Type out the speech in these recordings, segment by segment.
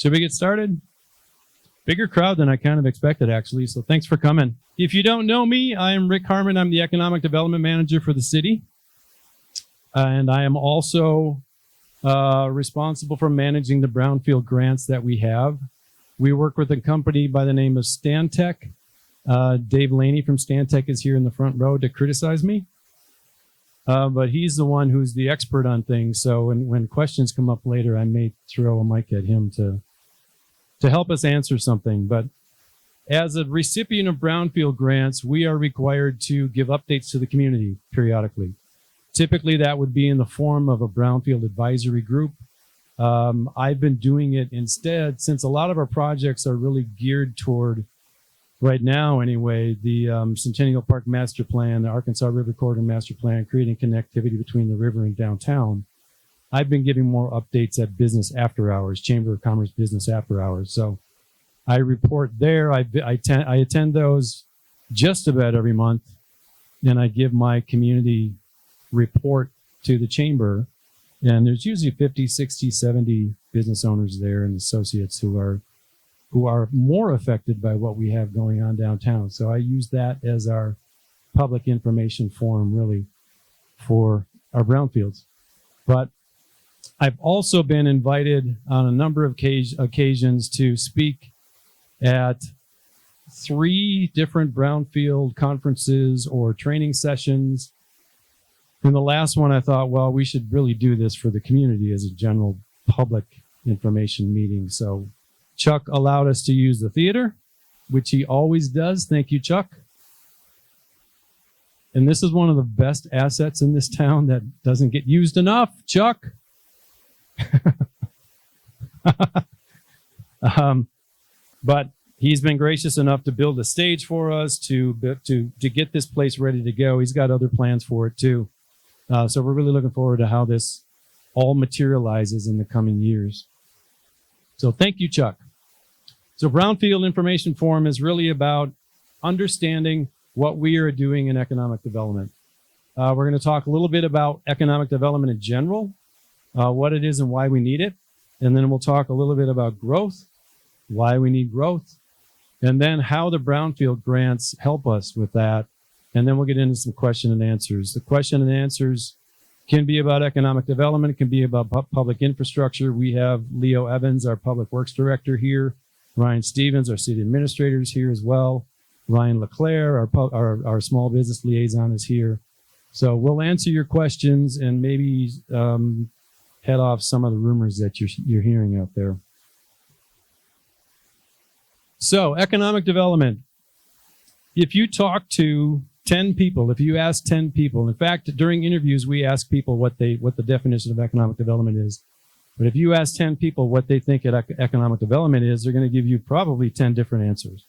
Should we get started? Bigger crowd than I kind of expected, actually, so thanks for coming. If you don't know me, I am Rick Harrmann. I'm the Economic Development Manager for the city. And I am also responsible for managing the Brownfield grants that we have. We work with a company by the name of Stantec. Dave Laney from Stantec is here in the front row to criticize me. But he's the one who's the expert on things. So when questions come up later, I may throw a mic at him to help us answer something. But as a recipient of Brownfield grants, we are required to give updates to the community periodically. Typically, that would be in the form of a Brownfield advisory group. I've been doing it instead, since a lot of our projects are really geared toward, right now anyway, the Centennial Park Master Plan, the Arkansas River Corridor Master Plan, creating connectivity between the river and downtown. I've been giving more updates at business after hours, Chamber of Commerce business after hours. So I report there. I attend those just about every month, and I give my community report to the chamber. And there's usually 50, 60, 70 business owners there and associates who are more affected by what we have going on downtown. So I use that as our public information forum, really, for our brownfields. But I've also been invited on a number of occasions to speak at 3 different brownfield conferences or training sessions. And the last one, I thought, well, we should really do this for the community as a general public information meeting. So Chuck allowed us to use the theater, which he always does. Thank you, Chuck. And this is one of the best assets in this town that doesn't get used enough, Chuck. But he's been gracious enough to build a stage for us to get this place ready to go. He's got other plans for it too. So we're really looking forward to how this all materializes in the coming years. So thank you, Chuck. So Brownfield Information Forum is really about understanding what we are doing in economic development. We're going to talk a little bit about economic development in general, what it is and why we need it. And then we'll talk a little bit about growth, why we need growth, and then how the Brownfield grants help us with that. And then we'll get into some question and answers. The question and answers can be about economic development. It can be about public infrastructure. We have Leo Evans, our Public Works Director here. Ryan Stevens, our City Administrator, is here as well. Ryan LeClaire, our Small Business Liaison, is here. So we'll answer your questions and maybe head off some of the rumors that you're hearing out there. So economic development. If you talk to 10 people, if you ask 10 people, in fact, during interviews, we ask people what the definition of economic development is. But if you ask 10 people what they think economic development is, they're going to give you probably 10 different answers.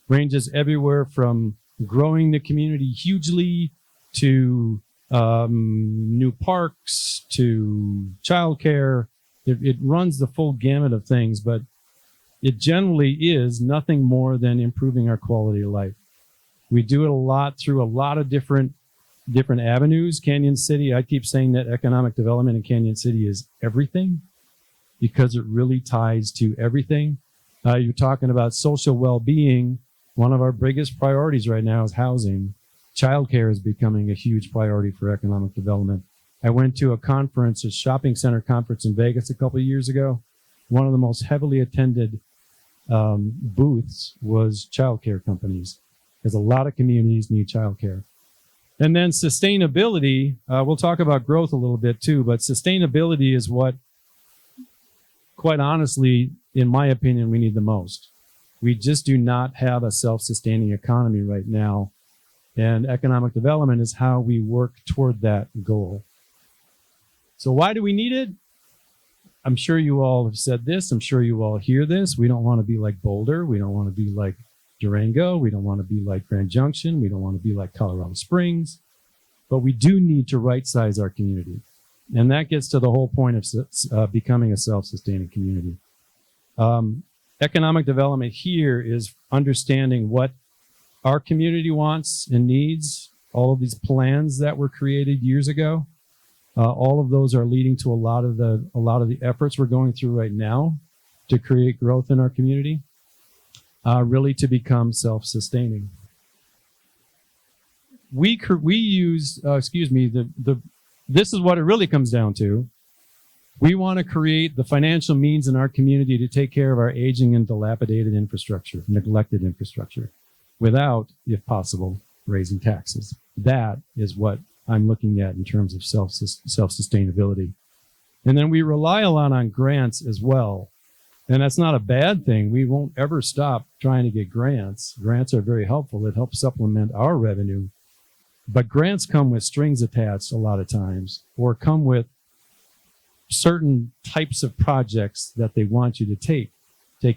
Ranges everywhere from growing the community hugely to new parks to childcare. It runs the full gamut of things, but it generally is nothing more than improving our quality of life. We do it a lot through a lot of different avenues. Canyon City, I keep saying that economic development in Canyon City is everything because it really ties to everything. You're talking about social well-being. One of our biggest priorities right now is housing. Childcare is becoming a huge priority for economic development. I went to a conference, a shopping center conference in Vegas a couple of years ago. One of the most heavily attended booths was childcare companies, because a lot of communities need childcare. And then sustainability, we'll talk about growth a little bit too, but sustainability is what, quite honestly, in my opinion, we need the most. We just do not have a self-sustaining economy right now. And economic development is how we work toward that goal. So why do we need it? I'm sure you all have said this. I'm sure you all hear this. We don't want to be like Boulder. We don't want to be like Durango. We don't want to be like Grand Junction. We don't want to be like Colorado Springs. But we do need to right-size our community. And that gets to the whole point of becoming a self-sustaining community. Economic development here is understanding what our community wants and needs. All of these plans that were created years ago, all of those are leading to a lot of the efforts we're going through right now to create growth in our community, really to become self-sustaining. We use, this is what it really comes down to. We want to create the financial means in our community to take care of our aging and dilapidated infrastructure, neglected infrastructure, without, if possible, raising taxes. That is what I'm looking at in terms of self-sustainability. And then we rely a lot on grants as well. And that's not a bad thing. We won't ever stop trying to get grants. Grants are very helpful. It helps supplement our revenue. But grants come with strings attached a lot of times, or come with certain types of projects that they want you to take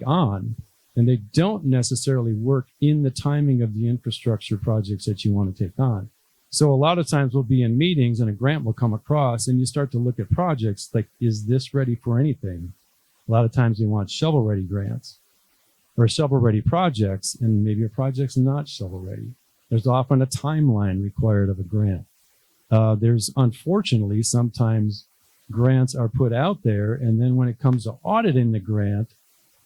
on, and they don't necessarily work in the timing of the infrastructure projects that you want to take on. So a lot of times we'll be in meetings and a grant will come across and you start to look at projects like, is this ready for anything? A lot of times they want shovel-ready grants or shovel-ready projects, and maybe a project's not shovel-ready. There's often a timeline required of a grant. There's unfortunately sometimes grants are put out there, and then when it comes to auditing the grant,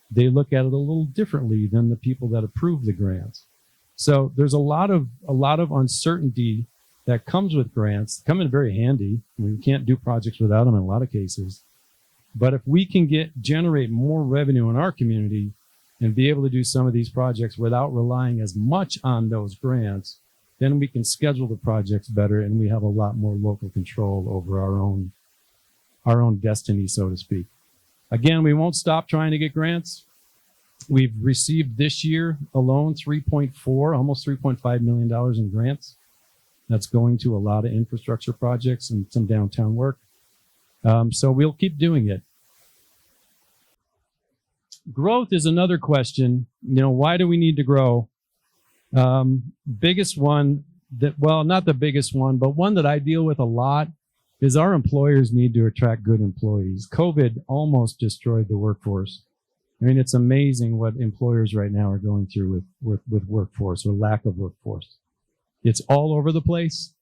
they look at it a little differently than the people that approve the grants. So there's a lot of uncertainty that comes with grants. Come in very handy. I mean, we can't do projects without them in a lot of cases. But if we can generate more revenue in our community and be able to do some of these projects without relying as much on those grants, then we can schedule the projects better, and we have a lot more local control over our own destiny, so to speak. Again, we won't stop trying to get grants. We've received this year alone almost $3.5 million in grants. That's going to a lot of infrastructure projects and some downtown work. So we'll keep doing it. Growth is another question. Why do we need to grow? Biggest one not the biggest one, but one that I deal with a lot is our employers need to attract good employees. COVID almost destroyed the workforce. I mean, it's amazing what employers right now are going through with workforce or lack of workforce. It's all over the place.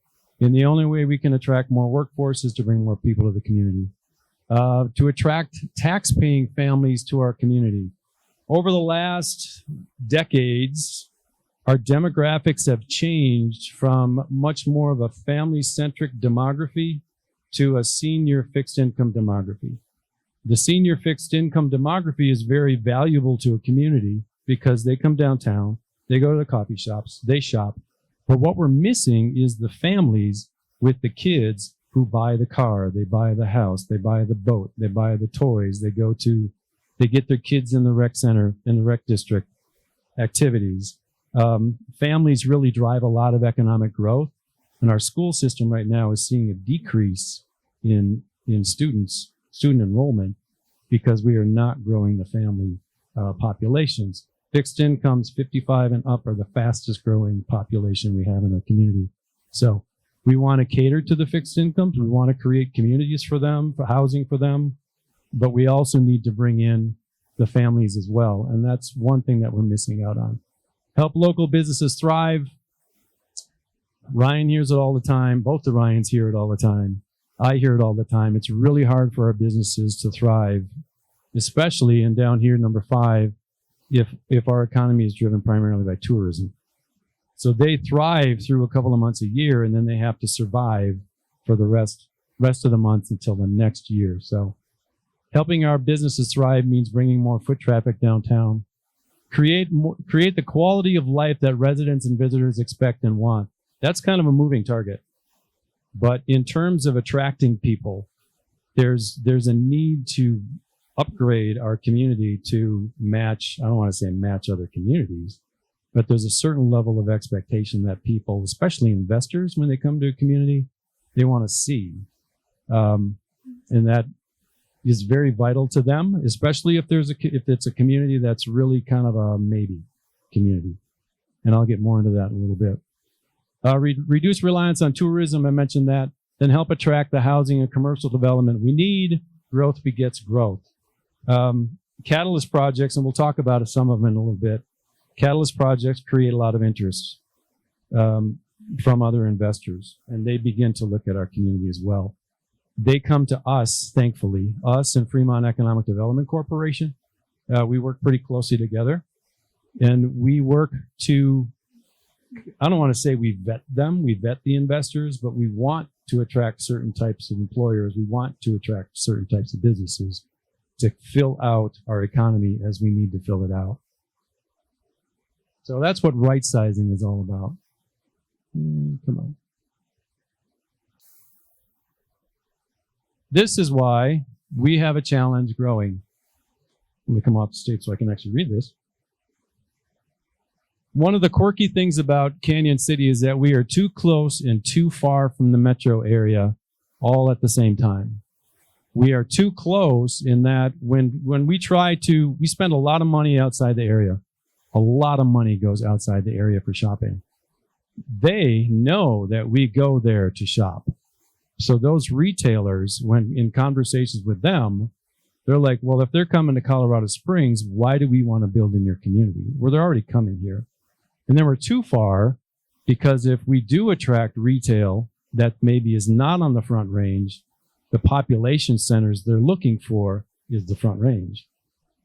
And the only way we can attract more workforce is to bring more people to the community. To attract tax-paying families to our community. Over the last decades, our demographics have changed from much more of a family-centric demography to a senior fixed-income demography. The senior fixed-income demography is very valuable to a community because they come downtown, they go to the coffee shops, they shop. But what we're missing is the families with the kids who buy the car, they buy the house, they buy the boat, they buy the toys, they get their kids in the rec center, in the rec district activities. Families really drive a lot of economic growth, and our school system right now is seeing a decrease in student enrollment because we are not growing the family populations. Fixed incomes 55 and up are the fastest growing population we have in our community. So we want to cater to the fixed incomes. We want to create communities for them, for housing for them, but we also need to bring in the families as well. And that's one thing that we're missing out on. Help local businesses thrive. Ryan hears it all the time. Both the Ryans hear it all the time. I hear it all the time. It's really hard for our businesses to thrive, especially in down here, number 5, if our economy is driven primarily by tourism. So they thrive through a couple of months a year, and then they have to survive for the rest of the months until the next year. So helping our businesses thrive means bringing more foot traffic downtown. Create the quality of life that residents and visitors expect and want. That's kind of a moving target. But in terms of attracting people, there's a need to upgrade our community to match, I don't want to say match other communities, but there's a certain level of expectation that people, especially investors, when they come to a community, they want to see. And that is very vital to them, especially if it's a community that's really kind of a maybe community. And I'll get more into that in a little bit. Reduce reliance on tourism, I mentioned that. Then help attract the housing and commercial development we need. Growth begets growth. Catalyst projects, and we'll talk about some of them in a little bit. Catalyst projects create a lot of interest from other investors, and they begin to look at our community as well. They come to us, thankfully, us and Fremont Economic Development Corporation. We work pretty closely together, and we work to, I don't want to say we vet them, we vet the investors, but we want to attract certain types of employers. We want to attract certain types of businesses to fill out our economy as we need to fill it out. So that's what right sizing is all about. Come on. This is why we have a challenge growing. Let me come off the stage so I can actually read this. One of the quirky things about Canyon City is that we are too close and too far from the metro area all at the same time. We are too close in that when we spend a lot of money outside the area. A lot of money goes outside the area for shopping. They know that we go there to shop. So those retailers, when in conversations with them, they're like, well, if they're coming to Colorado Springs, why do we want to build in your community? Well, they're already coming here. And then we're too far, because if we do attract retail that maybe is not on the Front Range, the population centers they're looking for is the Front Range.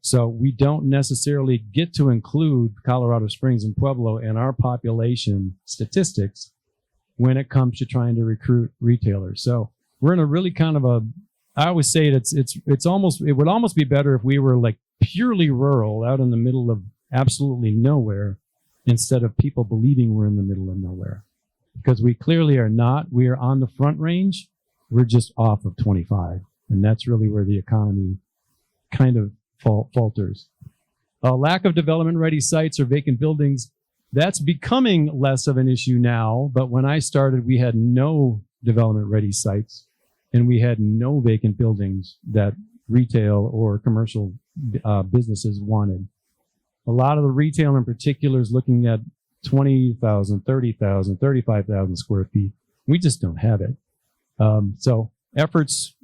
So we don't necessarily get to include Colorado Springs and Pueblo in our population statistics when it comes to trying to recruit retailers. So we're in a really kind of a, I always say it would almost be better if we were like purely rural out in the middle of absolutely nowhere, instead of people believing we're in the middle of nowhere, because we clearly are not. We are on the Front Range. We're just off of 25. And that's really where the economy kind of falters. Lack of development ready sites or vacant buildings, that's becoming less of an issue now. But when I started, we had no development ready sites, and we had no vacant buildings that retail or commercial businesses wanted. A lot of the retail in particular is looking at 20,000, 30,000, 35,000 square feet. We just don't have it. So efforts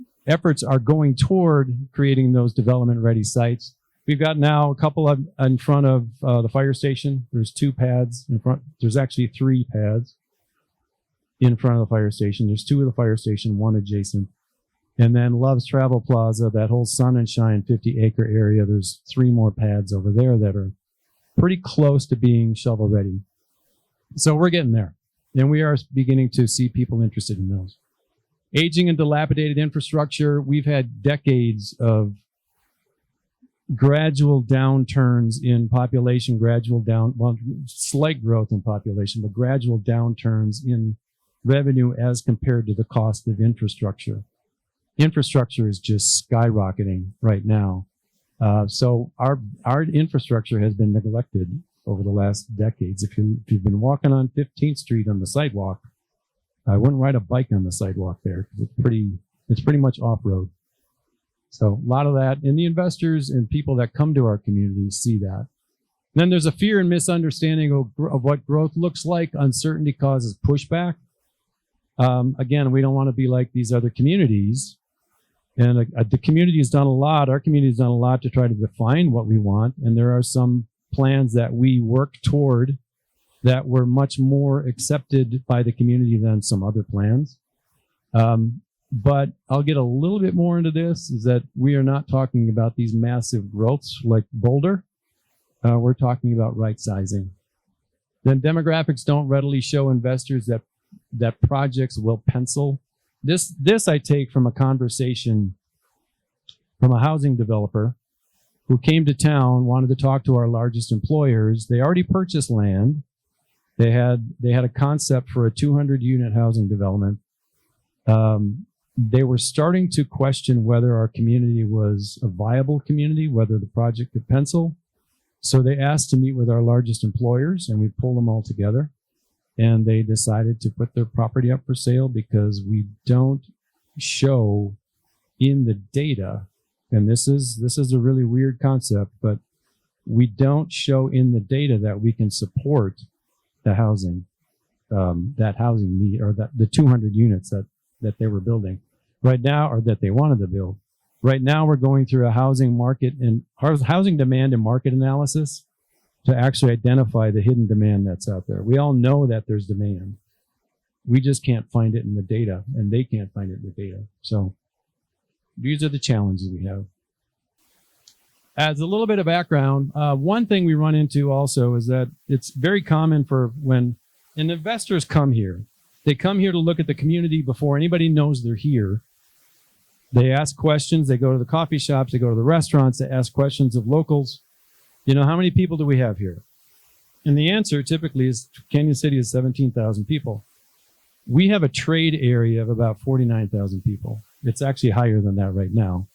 are going toward creating those development ready sites. We've got now a couple in front of the fire station. There's 2 pads in front. There's actually 3 pads in front of the fire station. There's 2 of the fire station, 1 adjacent. And then Love's Travel Plaza, that whole Sun and Shine 50-acre area, there's 3 more pads over there that are pretty close to being shovel ready. So we're getting there. And we are beginning to see people interested in those. Aging and dilapidated infrastructure. We've had decades of gradual downturns in population, slight growth in population, but gradual downturns in revenue as compared to the cost of infrastructure. Infrastructure is just skyrocketing right now. So our infrastructure has been neglected over the last decades. If you've been walking on 15th Street on the sidewalk, I wouldn't ride a bike on the sidewalk there. It's pretty much off-road. So a lot of that, and the investors and people that come to our community see that. And then there's a fear and misunderstanding of what growth looks like. Uncertainty causes pushback. Again, we don't want to be like these other communities. And the community has done a lot. Our community has done a lot to try to define what we want. And there are some plans that we work toward that were much more accepted by the community than some other plans. But I'll get a little bit more into this, is that we are not talking about these massive growths like Boulder. We're talking about right sizing. Then demographics don't readily show investors that projects will pencil. This I take from a conversation from a housing developer who came to town, wanted to talk to our largest employers. They already purchased land. They had a concept for a 200-unit housing development. They were starting to question whether our community was a viable community, whether the project could pencil. So they asked to meet with our largest employers, and we pulled them all together. And they decided to put their property up for sale because we don't show in the data, and this is a really weird concept, but we don't show in the data that we can support the housing, that housing need, or that the 200 units that they were building right now, or that they wanted to build. Right now, we're going through a housing market and housing demand and market analysis to actually identify the hidden demand that's out there. We all know that there's demand. We just can't find it in the data, and they can't find it in the data. So these are the challenges we have. As a little bit of background, one thing we run into also is that it's very common for when investors come here, they come here to look at the community before anybody knows they're here. They ask questions, they go to the coffee shops, they go to the restaurants, they ask questions of locals. You know, how many people do we have here? And the answer typically is Canyon City is 17,000 people. We have a trade area of about 49,000 people. It's actually higher than that right now.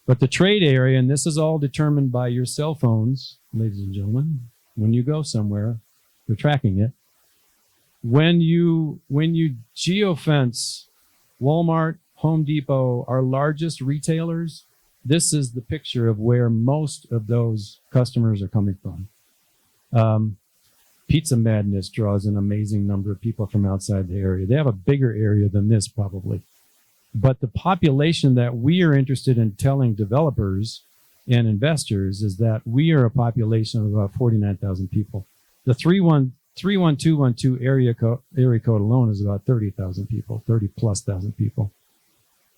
But the trade area, and this is all determined by your cell phones, ladies and gentlemen, when you go somewhere, they're tracking it. When you geofence Walmart, Home Depot, our largest retailers, this is the picture of where most of those customers are coming from. Pizza Madness draws an amazing number of people from outside the area. They have a bigger area than this probably. But the population that we are interested in telling developers and investors is that we are a population of about 49,000 people. The 31212 area code alone is about 30,000 people, 30,000+ people.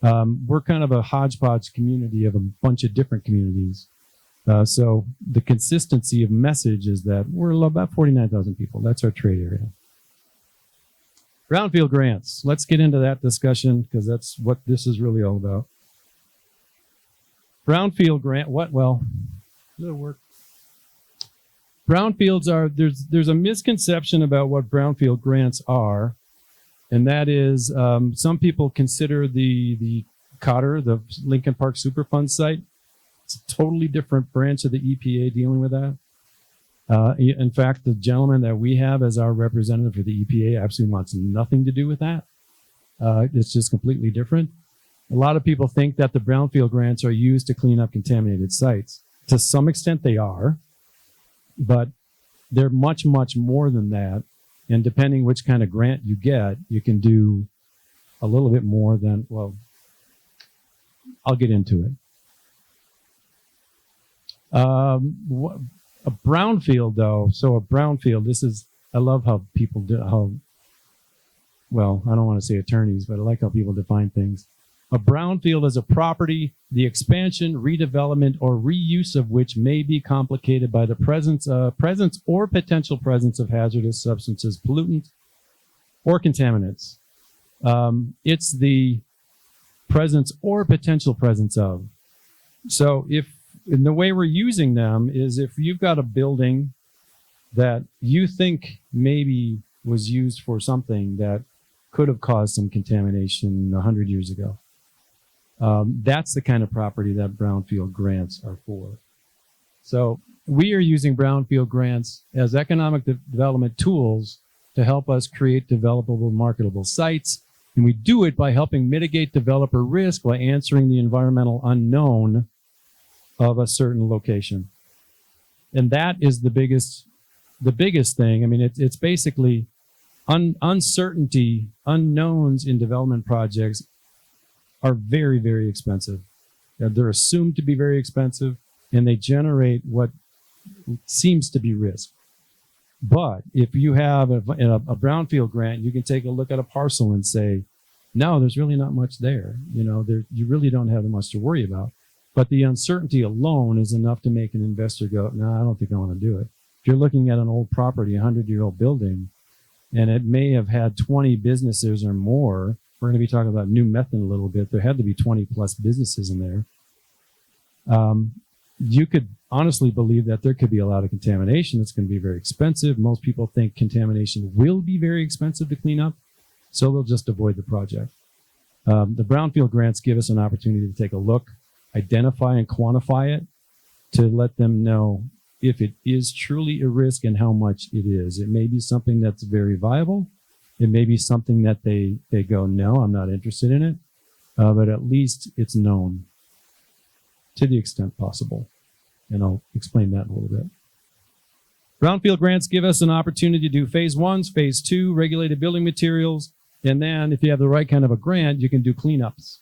We're kind of a hodgepodge community of a bunch of different communities. So the consistency of message is that we're about 49,000 people. That's our trade area. Brownfield grants. Let's get into that discussion because that's what this is really all about. Brownfield grant. What? Well, it'll work. Brownfields are, there's a misconception about what brownfield grants are, and that is some people consider the Cotter, the Lincoln Park Superfund site. It's a totally different branch of the EPA dealing with that. In fact, the gentleman that we have as our representative for the EPA absolutely wants nothing to do with that. It's just completely different. A lot of people think that the brownfield grants are used to clean up contaminated sites. To some extent they are, but they're much, much more than that. And depending which kind of grant you get, you can do a little bit more than, well, I'll get into it. A brownfield, though, so a brownfield, this is, I love how people do, well, I don't want to say attorneys, but I like how people define things. A brownfield is a property, the expansion, redevelopment, or reuse of which may be complicated by the presence or potential presence of hazardous substances, pollutants, or contaminants. It's the presence or potential presence of. So and the way we're using them is if you've got a building that you think maybe was used for something that could have caused some contamination 100 years ago. That's the kind of property that brownfield grants are for. So we are using brownfield grants as economic development tools to help us create developable, marketable sites. And we do it by helping mitigate developer risk by answering the environmental unknown of a certain location. And that is the biggest thing. I mean, it's basically uncertainty, unknowns in development projects are very, very expensive. They're assumed to be very expensive, and they generate what seems to be risk. But if you have a brownfield grant, you can take a look at a parcel and say, no, there's really not much there. You know, you really don't have much to worry about. But the uncertainty alone is enough to make an investor go, no, I don't think I want to do it. If you're looking at an old property, a 100-year-old building, and it may have had 20 businesses or more, we're going to be talking about New Method a little bit. There had to be 20+ businesses in there. You could honestly believe that there could be a lot of contamination. It's going to be very expensive. Most people think contamination will be very expensive to clean up, so they'll just avoid the project. The brownfield grants give us an opportunity to take a look, identify and quantify it to let them know if it is truly a risk and how much it is. It may be something that's very viable. It may be something that they go, no, I'm not interested in it. But at least it's known to the extent possible. And I'll explain that in a little bit. Brownfield grants give us an opportunity to do phase 1, phase 2, regulated building materials. And then if you have the right kind of a grant, you can do cleanups.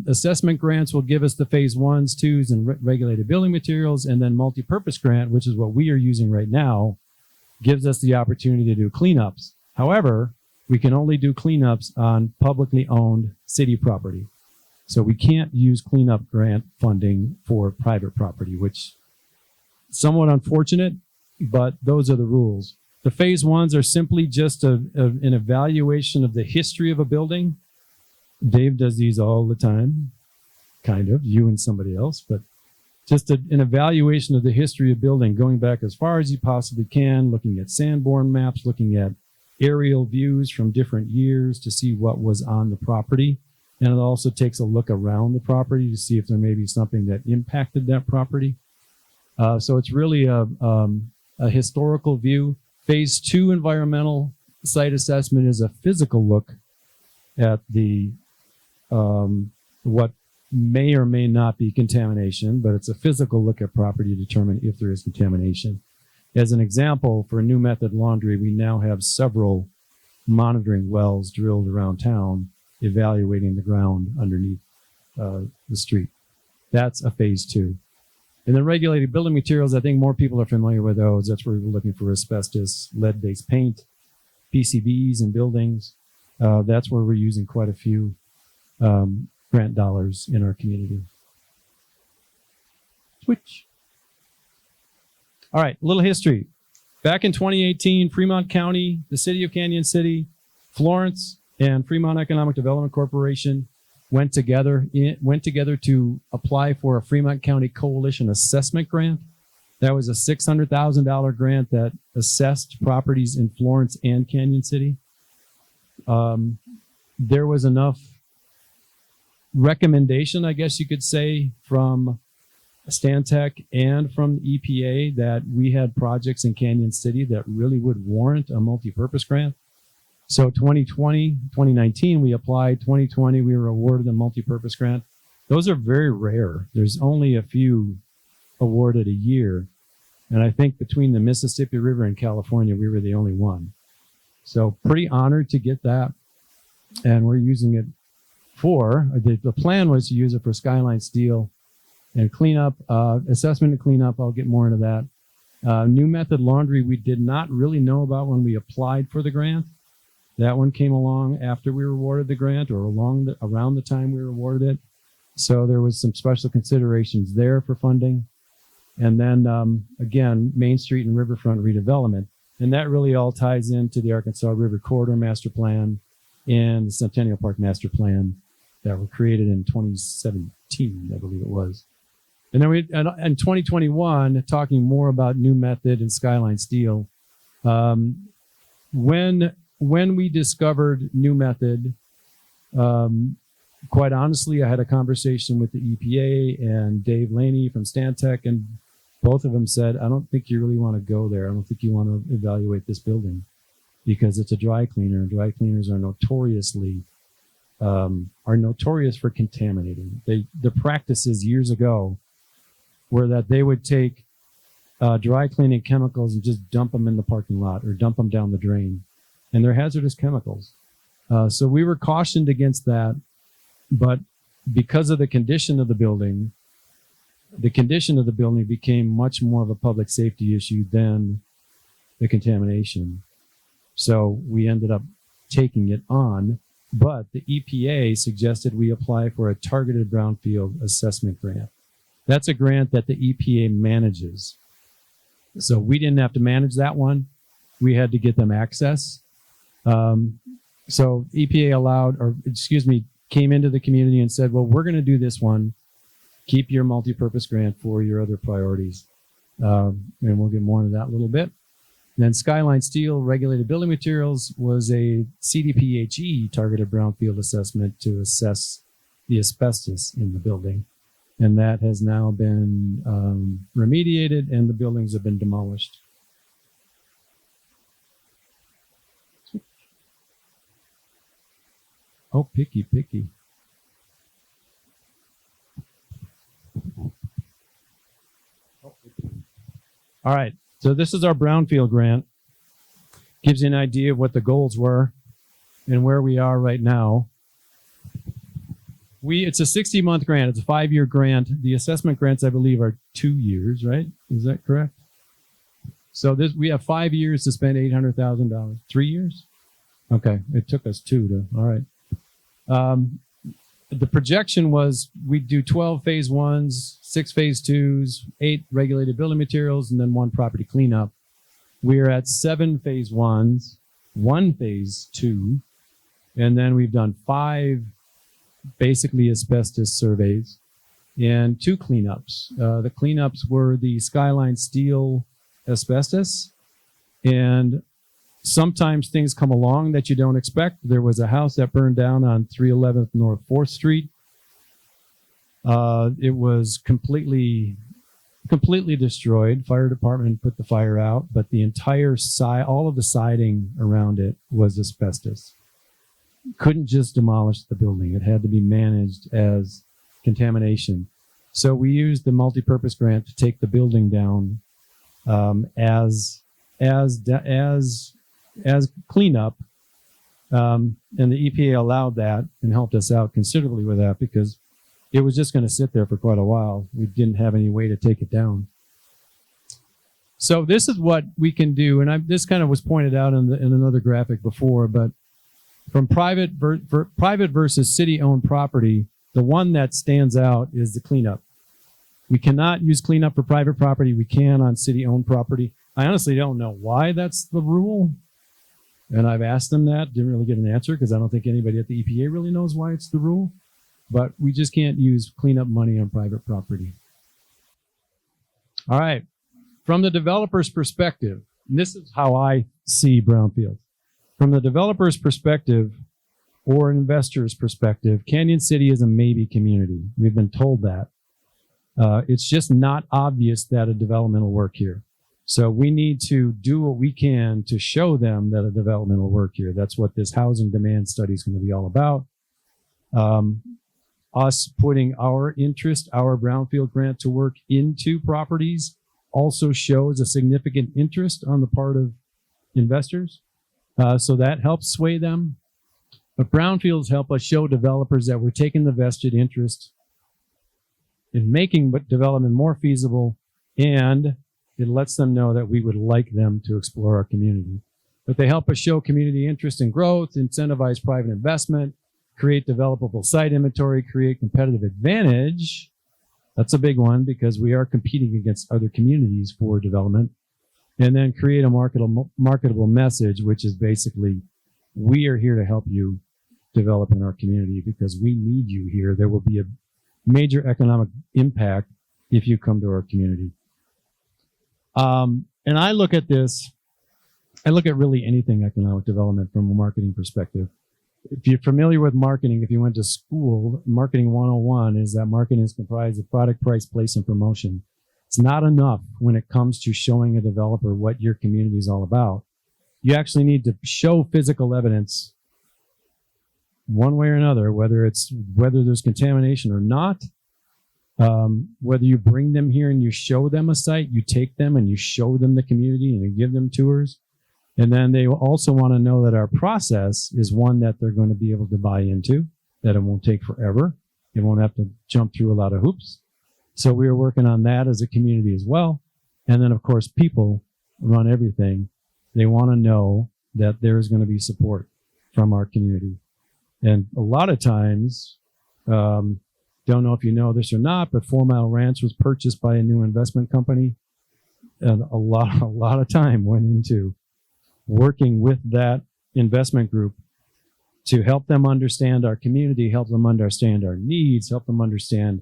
Assessment grants will give us the phase 1s, 2s, and regulated building materials, and then multi-purpose grant, which is what we are using right now, gives us the opportunity to do cleanups. However, we can only do cleanups on publicly owned city property. So we can't use cleanup grant funding for private property, which is somewhat unfortunate, but those are the rules. The phase ones are simply just an evaluation of the history of a building. Dave does these all the time, kind of, you and somebody else, but just an evaluation of the history of building, going back as far as you possibly can, looking at Sanborn maps, looking at aerial views from different years to see what was on the property. And it also takes a look around the property to see if there may be something that impacted that property. So it's really a historical view. Phase 2 environmental site assessment is a physical look at the what may or may not be contamination, but it's a physical look at property to determine if there is contamination. As an example, for new method laundry, we now have several monitoring wells drilled around town, evaluating the ground underneath the street. That's a phase 2. And then regulated building materials, I think more people are familiar with those. That's where we're looking for asbestos, lead-based paint, PCBs in buildings. That's where we're using quite a few grant dollars in our community. Switch. All right, a little history. Back in 2018, Fremont County, the city of Canyon City, Florence, and Fremont Economic Development Corporation went together to apply for a Fremont County Coalition Assessment Grant. That was a $600,000 grant that assessed properties in Florence and Canyon City. There was enough recommendation, I guess you could say, from Stantec and from the EPA that we had projects in Canyon City that really would warrant a multi-purpose grant. So 2019, we applied. 2020, we were awarded a multi-purpose grant. Those are very rare. There's only a few awarded a year. And I think between the Mississippi River and California, we were the only one. So pretty honored to get that. And we're using it for, the plan was to use it for skyline steel and cleanup, assessment and cleanup. I'll get more into that. New method laundry, we did not really know about when we applied for the grant. That one came along after we were awarded the grant, or around the time we were awarded it. So there was some special considerations there for funding. And then again, Main Street and Riverfront redevelopment. And that really all ties into the Arkansas River Corridor Master Plan and the Centennial Park Master Plan that were created in 2017, I believe it was. And then in 2021, talking more about new method and skyline steel, when we discovered new method, quite honestly, I had a conversation with the EPA and Dave Laney from Stantec, and both of them said, I don't think you really want to go there. I don't think you want to evaluate this building because it's a dry cleaner, and dry cleaners are notorious for contaminating. The practices years ago were that they would take dry cleaning chemicals and just dump them in the parking lot or dump them down the drain. And they're hazardous chemicals. So we were cautioned against that, but because of the condition of the building became much more of a public safety issue than the contamination. So we ended up taking it on, but the EPA suggested we apply for a targeted brownfield assessment grant. That's a grant that the EPA manages. So we didn't have to manage that one. We had to get them access. So EPA came into the community and said, well, we're going to do this one. Keep your multi-purpose grant for your other priorities. And we'll get more into that a little bit. Then Skyline Steel Regulated Building Materials was a CDPHE targeted brownfield assessment to assess the asbestos in the building. And that has now been remediated and the buildings have been demolished. Oh, picky. All right, so this is our Brownfield grant. Gives you an idea of what the goals were and where we are right now. It's a 60-month grant. It's a 5-year grant. The assessment grants, I believe, are 2 years, right? Is that correct? So we have 5 years to spend $800,000. 3 years? Okay, it took us 2 to, all right. the projection was we'd do 12 phase ones, 6 phase twos, 8 regulated building materials, and then 1 property cleanup. We're at 7 phase ones, 1 phase two, and then we've done 5 basically asbestos surveys and 2 cleanups. The cleanups were the skyline steel asbestos, and sometimes things come along that you don't expect. There was a house that burned down on 311th North 4th Street. It was completely destroyed. Fire department put the fire out, but the entire side, all of the siding around it was asbestos. Couldn't just demolish the building. It had to be managed as contamination. So we used the multi-purpose grant to take the building down as cleanup, and the EPA allowed that and helped us out considerably with that because it was just going to sit there for quite a while. We didn't have any way to take it down. So this is what we can do, and this kind of was pointed out in another graphic before, but from private versus city-owned property, the one that stands out is the cleanup. We cannot use cleanup for private property. We can on city-owned property. I honestly don't know why that's the rule. And I've asked them that, didn't really get an answer because I don't think anybody at the EPA really knows why it's the rule. But we just can't use cleanup money on private property. All right. From the developer's perspective, and this is how I see Brownfield. From the developer's perspective or an investor's perspective, Canyon City is a maybe community. We've been told that. It's just not obvious that a development will work here. So we need to do what we can to show them that a development will work here. That's what this housing demand study is going to be all about. Us putting our interest, our Brownfield grant to work into properties also shows a significant interest on the part of investors. So that helps sway them. But Brownfields help us show developers that we're taking the vested interest in making development more feasible, and it lets them know that we would like them to explore our community. But they help us show community interest in growth, incentivize private investment, create developable site inventory, create competitive advantage. That's a big one because we are competing against other communities for development. And then create a marketable message, which is basically, we are here to help you develop in our community because we need you here. There will be a major economic impact if you come to our community. And I look at this, I look at really anything economic development from a marketing perspective. If you're familiar with marketing, if you went to school, Marketing 101 is that marketing is comprised of product, price, place, and promotion. It's not enough when it comes to showing a developer what your community is all about. You actually need to show physical evidence one way or another, whether there's contamination or not, whether you bring them here and you show them a site, you take them and you show them the community and you give them tours. And then they also want to know that our process is one that they're going to be able to buy into, that it won't take forever. They won't have to jump through a lot of hoops. So we are working on that as a community as well. And then, of course, people run everything. They want to know that there's going to be support from our community. And a lot of times, don't know if you know this or not, but 4 Mile Ranch was purchased by a new investment company. And a lot of time went into working with that investment group to help them understand our community, help them understand our needs, help them understand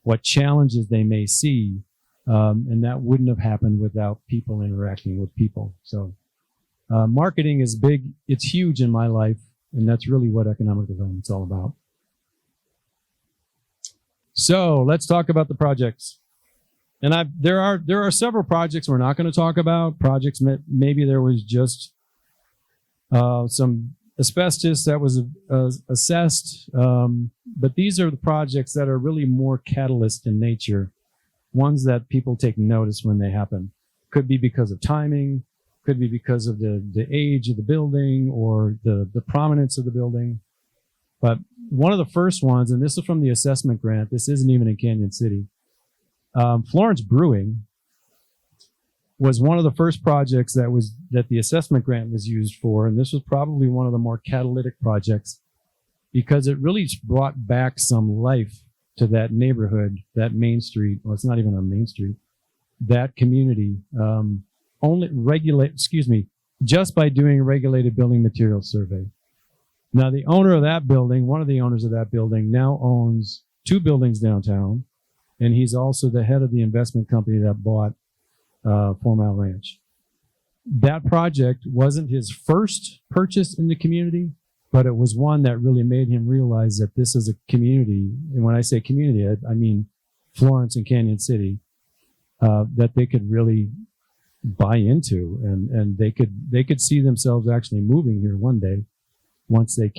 what challenges they may see. And that wouldn't have happened without people interacting with people. So marketing is big. It's huge in my life. And that's really what economic development is all about. So let's talk about the projects. And there are several projects we're not going to talk about. Projects maybe there was just some asbestos that was assessed, but these are the projects that are really more catalyst in nature, ones that people take notice when they happen. Could be because of timing, could be because of the age of the building or the prominence of the building. But one of the first ones, and this is from the assessment grant, this isn't even in Canyon City. Florence Brewing was one of the first projects that the assessment grant was used for, and this was probably one of the more catalytic projects because it really brought back some life to that neighborhood, that main street. Well, it's not even on Main Street. That community, just by doing a regulated building materials survey. Now, the owner of that building, one of the owners of that building, now owns 2 buildings downtown, and he's also the head of the investment company that bought 4 Mile Ranch. That project wasn't his first purchase in the community, but it was one that really made him realize that this is a community, and when I say community, I mean Florence and Canyon City, that they could really buy into, and they could see themselves actually moving here one day once they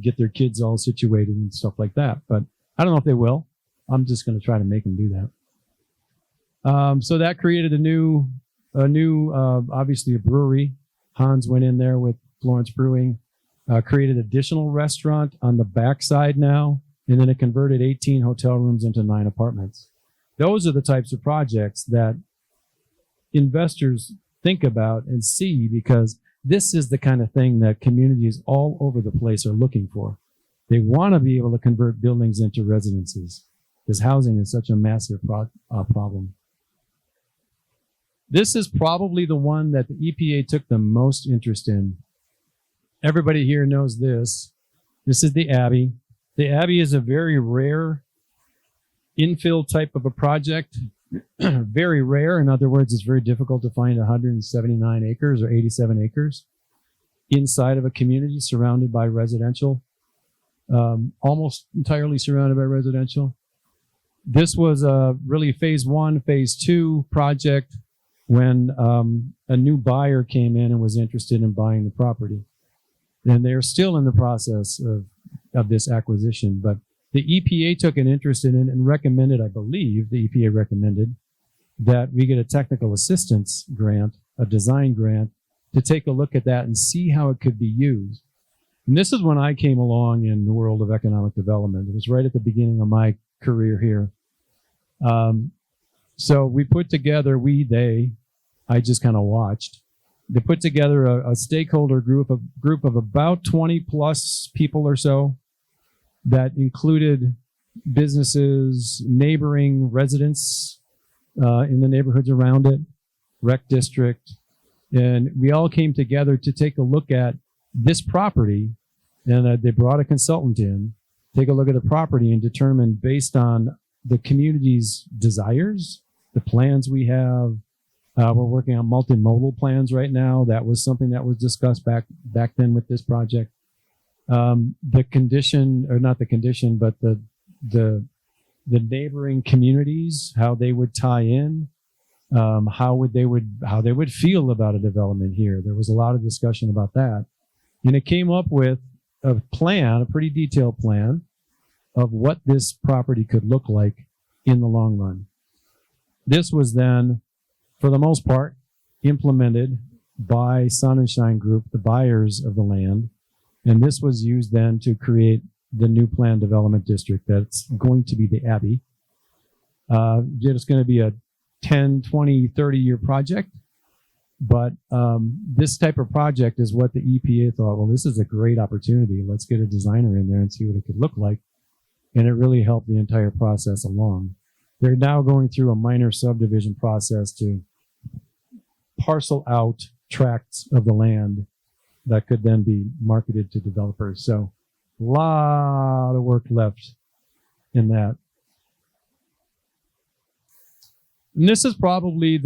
get their kids all situated and stuff like that. But I don't know if they will. I'm just going to try to make them do that. So that created a new obviously a brewery. Hans went in there with Florence Brewing, created additional restaurant on the backside now, and then it converted 18 hotel rooms into 9 apartments. Those are the types of projects that investors think about and see, because this is the kind of thing that communities all over the place are looking for. They want to be able to convert buildings into residences because housing is such a massive problem. This is probably the one that the EPA took the most interest in. Everybody here knows this. This is the Abbey. The Abbey is a very rare infill type of a project. Very rare. In other words, it's very difficult to find 179 acres or 87 acres inside of a community surrounded by residential, almost entirely surrounded by residential. This was a really phase 1, phase 2 project when a new buyer came in and was interested in buying the property. And they're still in the process of this acquisition, but the EPA took an interest in it and recommended, I believe, the EPA recommended that we get a technical assistance grant, a design grant, to take a look at that and see how it could be used. And this is when I came along in the world of economic development. It was right at the beginning of my career here. So we put together, I just kind of watched. They put together a stakeholder group of about 20 plus people or so, that included businesses, neighboring residents in the neighborhoods around it, rec district. And we all came together to take a look at this property. And they brought a consultant in, take a look at the property and determine, based on the community's desires, the plans we have. We're working on multimodal plans right now. That was something that was discussed back then with this project. The condition, or not the condition, but the neighboring communities, how they would tie in, how they would feel about a development here. There was a lot of discussion about that, and it came up with a plan, a pretty detailed plan of what this property could look like in the long run. This was then, for the most part, implemented by Sun and Shine Group, the buyers of the land. And this was used then to create the new planned development district that's going to be the Abbey. It's going to be a 10, 20, 30-year project. But this type of project is what the EPA thought, well, this is a great opportunity. Let's get a designer in there and see what it could look like. And it really helped the entire process along. They're now going through a minor subdivision process to parcel out tracts of the land that could then be marketed to developers. So a lot of work left in that. And this is probably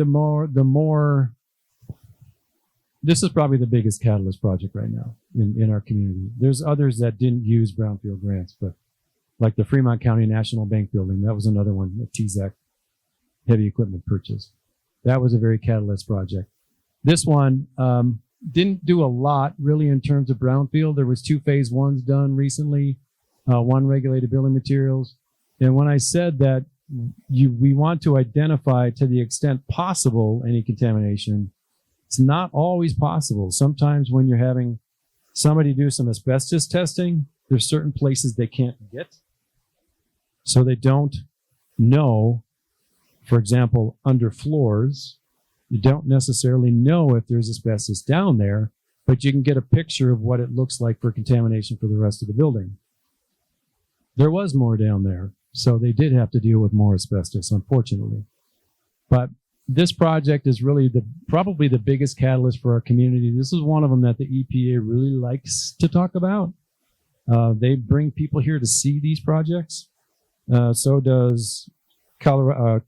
this is probably the biggest catalyst project right now in our community. There's others that didn't use Brownfield grants, but like the Fremont County National Bank building, that was another one, a TZAC heavy equipment purchase. That was a very catalyst project. This one didn't do a lot really in terms of Brownfield. There was 2 phase 1s done recently, 1 regulated building materials. And when I said that we want to identify, to the extent possible, any contamination, it's not always possible. Sometimes when you're having somebody do some asbestos testing, there's certain places they can't get. So they don't know, for example, under floors, you don't necessarily know if there's asbestos down there, but you can get a picture of what it looks like for contamination for the rest of the building. There was more down there, so they did have to deal with more asbestos, unfortunately. But this project is really probably the biggest catalyst for our community. This is one of them that the EPA really likes to talk about. They bring people here to see these projects. So does Colorado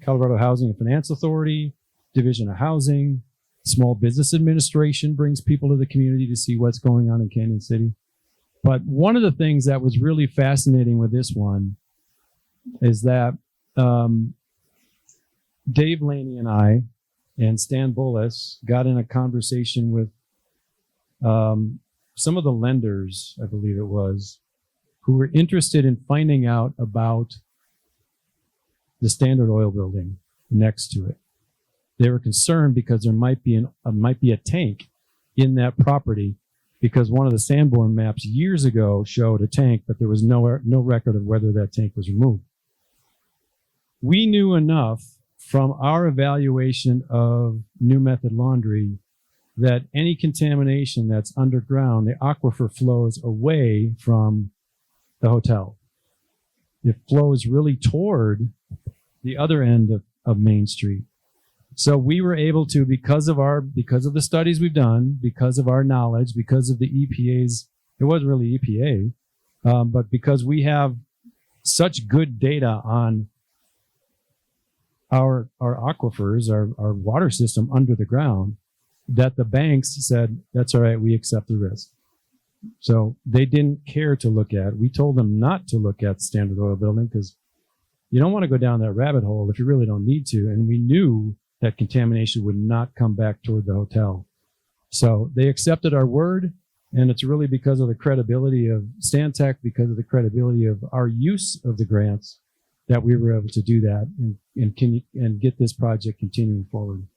Housing and Finance Authority, Division of Housing, Small Business Administration brings people to the community to see what's going on in Canyon City. But one of the things that was really fascinating with this one is that Dave Laney and I and Stan Bullis got in a conversation with some of the lenders, I believe it was, who were interested in finding out about the Standard Oil building next to it. They were concerned because there might be a tank in that property, because one of the Sanborn maps years ago showed a tank, but there was no record of whether that tank was removed. We knew enough from our evaluation of New Method Laundry that any contamination that's underground, the aquifer flows away from the hotel. It flows really toward the other end of Main Street. So we were able to, because of the studies we've done, because of our knowledge, because of the EPA's, it wasn't really EPA, but because we have such good data on our aquifers, our water system under the ground, that the banks said, that's all right, we accept the risk. So they didn't care to look at. We told them not to look at Standard Oil building because you don't want to go down that rabbit hole if you really don't need to. And we knew that contamination would not come back toward the hotel. So they accepted our word, and it's really because of the credibility of Stantec, because of the credibility of our use of the grants, that we were able to do that and get this project continuing forward.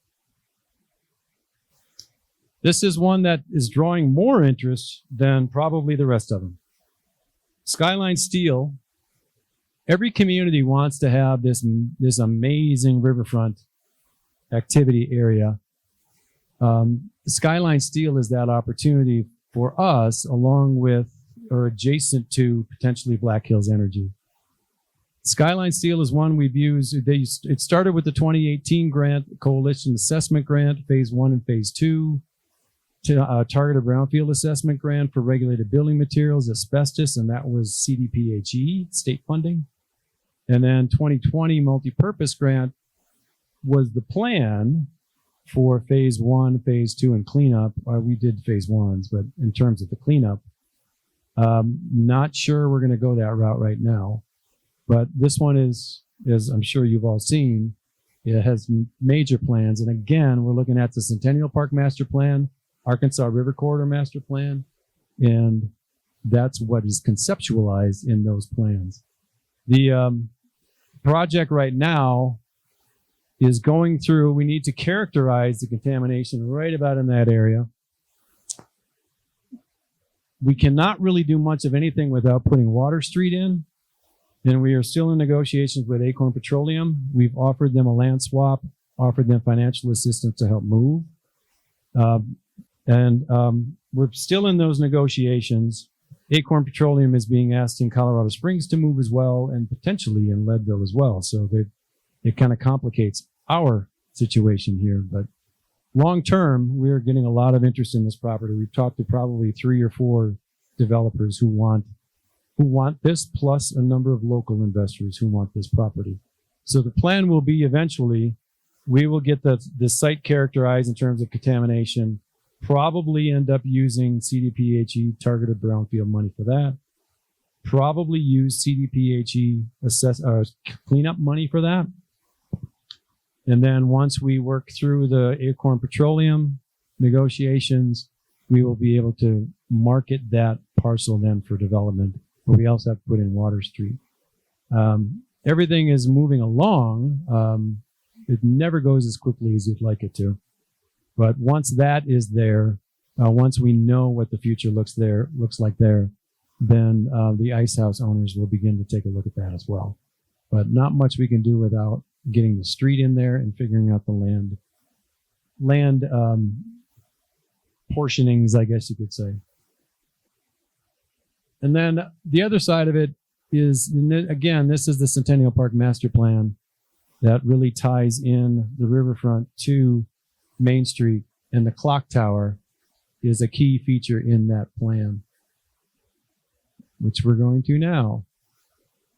This is one that is drawing more interest than probably the rest of them. Skyline Steel. Every community wants to have this amazing riverfront activity area. Skyline Steel is that opportunity for us, along with or adjacent to potentially Black Hills Energy. Skyline Steel is one we've used. It started with the 2018 grant, Coalition Assessment Grant, Phase 1 and Phase 2, to Targeted Brownfield Assessment Grant for regulated building materials, asbestos, and that was CDPHE, state funding. And then 2020 multi-purpose grant was the plan for Phase 1, Phase 2, and cleanup. We did Phase 1s, but in terms of the cleanup, not sure we're going to go that route right now. But this one is, as I'm sure you've all seen, it has major plans. And again, we're looking at the Centennial Park Master Plan, Arkansas River Corridor Master Plan, and that's what is conceptualized in those plans. The project right now is going through, we need to characterize the contamination right about in that area. We cannot really do much of anything without putting Water Street in. And we are still in negotiations with Acorn Petroleum. We've offered them a land swap, offered them financial assistance to help move. We're still in those negotiations. Acorn Petroleum is being asked in Colorado Springs to move as well, and potentially in Leadville as well. So it kind of complicates our situation here. But long term, we're getting a lot of interest in this property. We've talked to probably 3 or 4 developers who want this, plus a number of local investors who want this property. So the plan will be eventually, we will get the site characterized in terms of contamination, probably end up using CDPHE targeted brownfield money for that, probably use CDPHE cleanup money for that. And then once we work through the Acorn Petroleum negotiations, we will be able to market that parcel then for development. But we also have to put in Water Street. Everything is moving along. It never goes as quickly as you'd like it to. But once that is there, once we know what the future looks like there, then the ice house owners will begin to take a look at that as well. But not much we can do without getting the street in there and figuring out the land portionings, I guess you could say. And then the other side of it is, again, this is the Centennial Park Master Plan that really ties in the riverfront to Main Street, and the clock tower is a key feature in that plan, which we're going to now.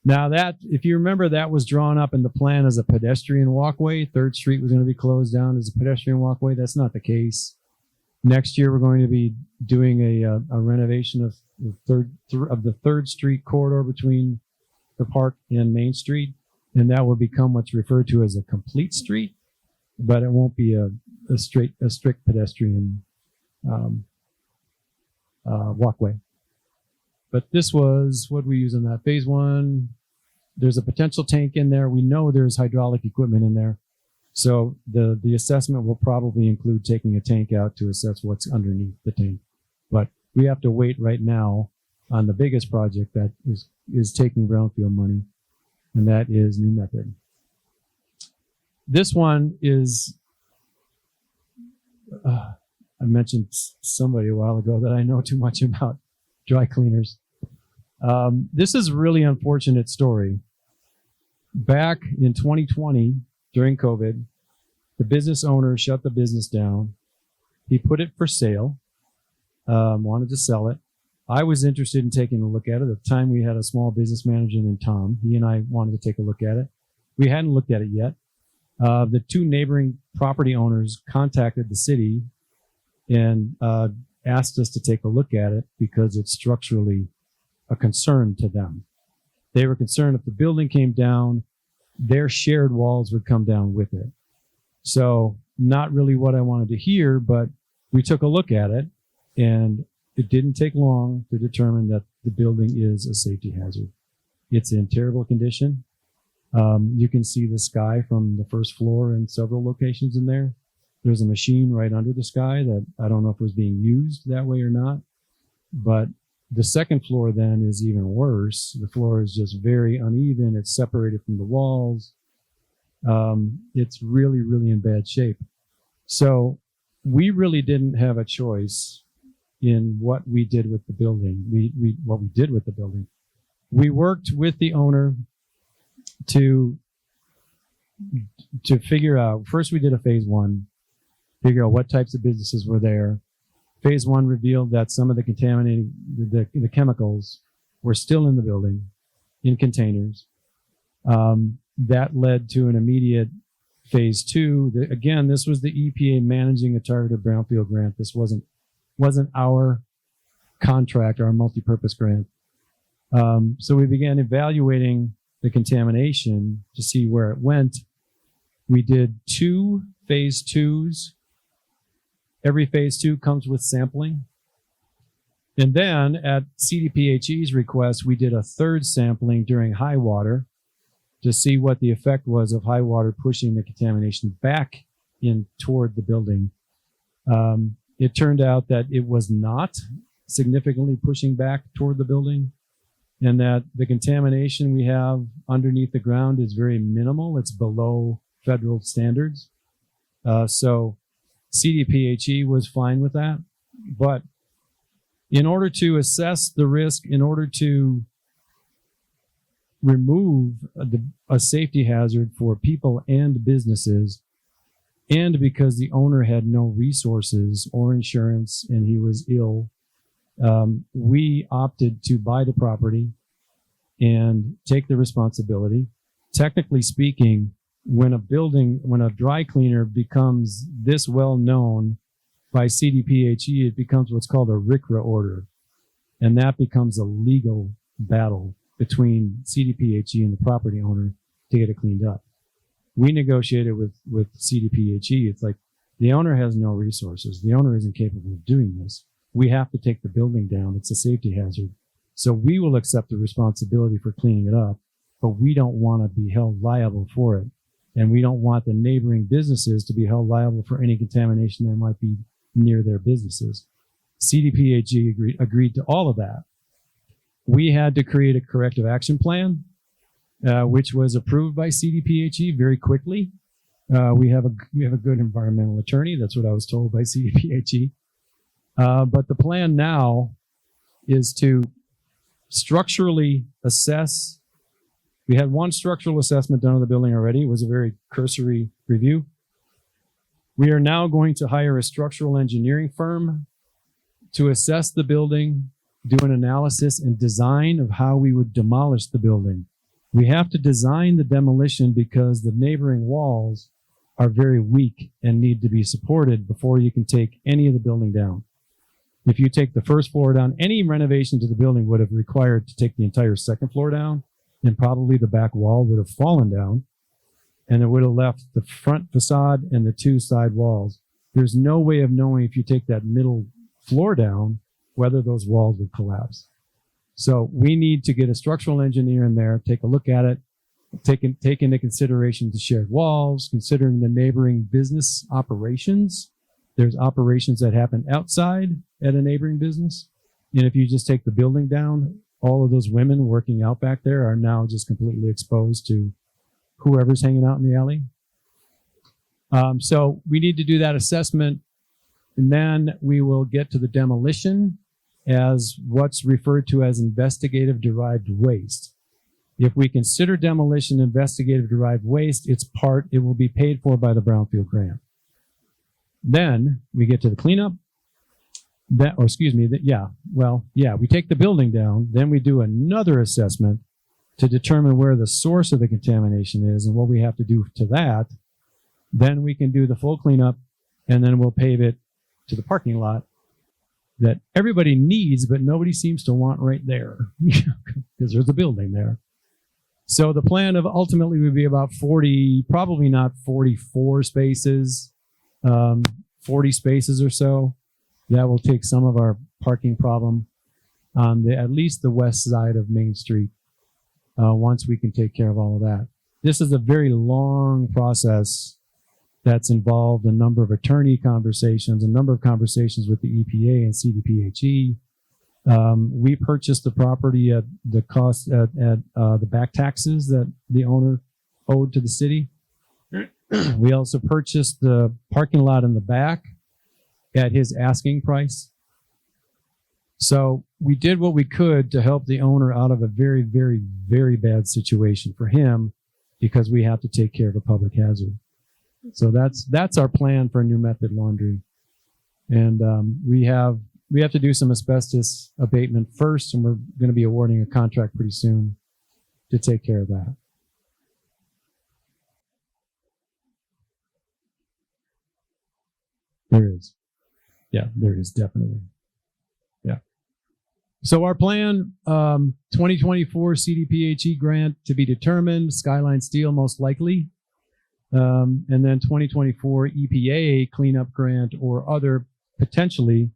Now that, if you remember, that was drawn up in the plan as a pedestrian walkway. 3rd Street was going to be closed down as a pedestrian walkway. That's not the case. Next year, we're going to be doing a renovation of the 3rd Street corridor between the park and Main Street, and that will become what's referred to as a complete street, but it won't be a strict pedestrian walkway. But this was what we use in that phase 1. There's a potential tank in there. We know there's hydraulic equipment in there. So the assessment will probably include taking a tank out to assess what's underneath the tank. But we have to wait right now on the biggest project that is taking brownfield money, and that is New Method. This one is, I mentioned somebody a while ago that I know too much about dry cleaners. This is a really unfortunate story. Back in 2020, during COVID, the business owner shut the business down. He put it for sale, wanted to sell it. I was interested in taking a look at it. At the time, we had a small business manager named Tom. He and I wanted to take a look at it. We hadn't looked at it yet. The 2 neighboring property owners contacted the city and asked us to take a look at it because it's structurally a concern to them. They were concerned if the building came down, their shared walls would come down with it. So not really what I wanted to hear, but we took a look at it, and it didn't take long to determine that the building is a safety hazard. It's in terrible condition. You can see the sky from the 1st floor in several locations in there. There's a machine right under the sky that I don't know if it was being used that way or not, but the 2nd floor then is even worse. The floor is just very uneven. It's separated from the walls. It's really, really in bad shape. So we really didn't have a choice in what we did with the building. What we did with the building. We worked with the owner to figure out. First, we did a phase 1, figure out what types of businesses were there. Phase 1 revealed that some of the contaminating, the chemicals were still in the building, in containers. That led to an immediate phase 2. Again, this was the EPA managing a targeted brownfield grant. This wasn't our contract, our multi-purpose grant. So we began evaluating the contamination to see where it went. We did 2 phase 2s. Every phase 2 comes with sampling. And then at CDPHE's request, we did a 3rd sampling during high water to see what the effect was of high water pushing the contamination back in toward the building. It turned out that it was not significantly pushing back toward the building, and that the contamination we have underneath the ground is very minimal. It's below federal standards. So CDPHE was fine with that. But in order to assess the risk, in order to remove a safety hazard for people and businesses, and because the owner had no resources or insurance and he was ill, we opted to buy the property and take the responsibility. Technically speaking, when a dry cleaner becomes this well known by CDPHE, it becomes what's called a RCRA order. And that becomes a legal battle between CDPHE and the property owner to get it cleaned up. We negotiated with CDPHE. It's like the owner has no resources. The owner isn't capable of doing this. We have to take the building down. It's a safety hazard. So we will accept the responsibility for cleaning it up, but we don't want to be held liable for it. And we don't want the neighboring businesses to be held liable for any contamination that might be near their businesses. CDPHE agreed to all of that. We had to create a corrective action plan, which was approved by CDPHE very quickly. We have a good environmental attorney. That's what I was told by CDPHE. But the plan now is to structurally assess. We had one structural assessment done of the building already. It was a very cursory review. We are now going to hire a structural engineering firm to assess the building, do an analysis and design of how we would demolish the building. We have to design the demolition because the neighboring walls are very weak and need to be supported before you can take any of the building down. If you take the first floor down, any renovation to the building would have required to take the entire second floor down, and probably the back wall would have fallen down, and it would have left the front facade and the two side walls. There's no way of knowing if you take that middle floor down, whether those walls would collapse. So we need to get a structural engineer in there, take a look at it, take into consideration the shared walls, considering the neighboring business operations. There's operations that happen outside at a neighboring business. And if you just take the building down, all of those women working out back there are now just completely exposed to whoever's hanging out in the alley. So we need to do that assessment, and then we will get to the demolition as what's referred to as investigative derived waste. If we consider demolition investigative derived waste, it will be paid for by the Brownfield grant. Then we get to the cleanup. We take the building down, then we do another assessment to determine where the source of the contamination is and what we have to do to that. Then we can do the full cleanup, and then we'll pave it to the parking lot that everybody needs, but nobody seems to want right there because there's a building there. So the plan of ultimately would be about 40, probably not 44 spaces, 40 spaces or so. That will take some of our parking problem on at least the west side of Main Street once we can take care of all of that. This is a very long process that's involved a number of attorney conversations, a number of conversations with the EPA and CDPHE. We purchased the property at the cost at the back taxes that the owner owed to the city. We also purchased the parking lot in the back at his asking price. So we did what we could to help the owner out of a very, very, very bad situation for him because we have to take care of a public hazard. So that's our plan for New Method Laundry. And we have to do some asbestos abatement first, and we're going to be awarding a contract pretty soon to take care of that. There is. Yeah, there is definitely. Yeah. So our plan, 2024 CDPHE grant to be determined, Skyline Steel most likely. And then 2024 EPA cleanup grant or other potentially.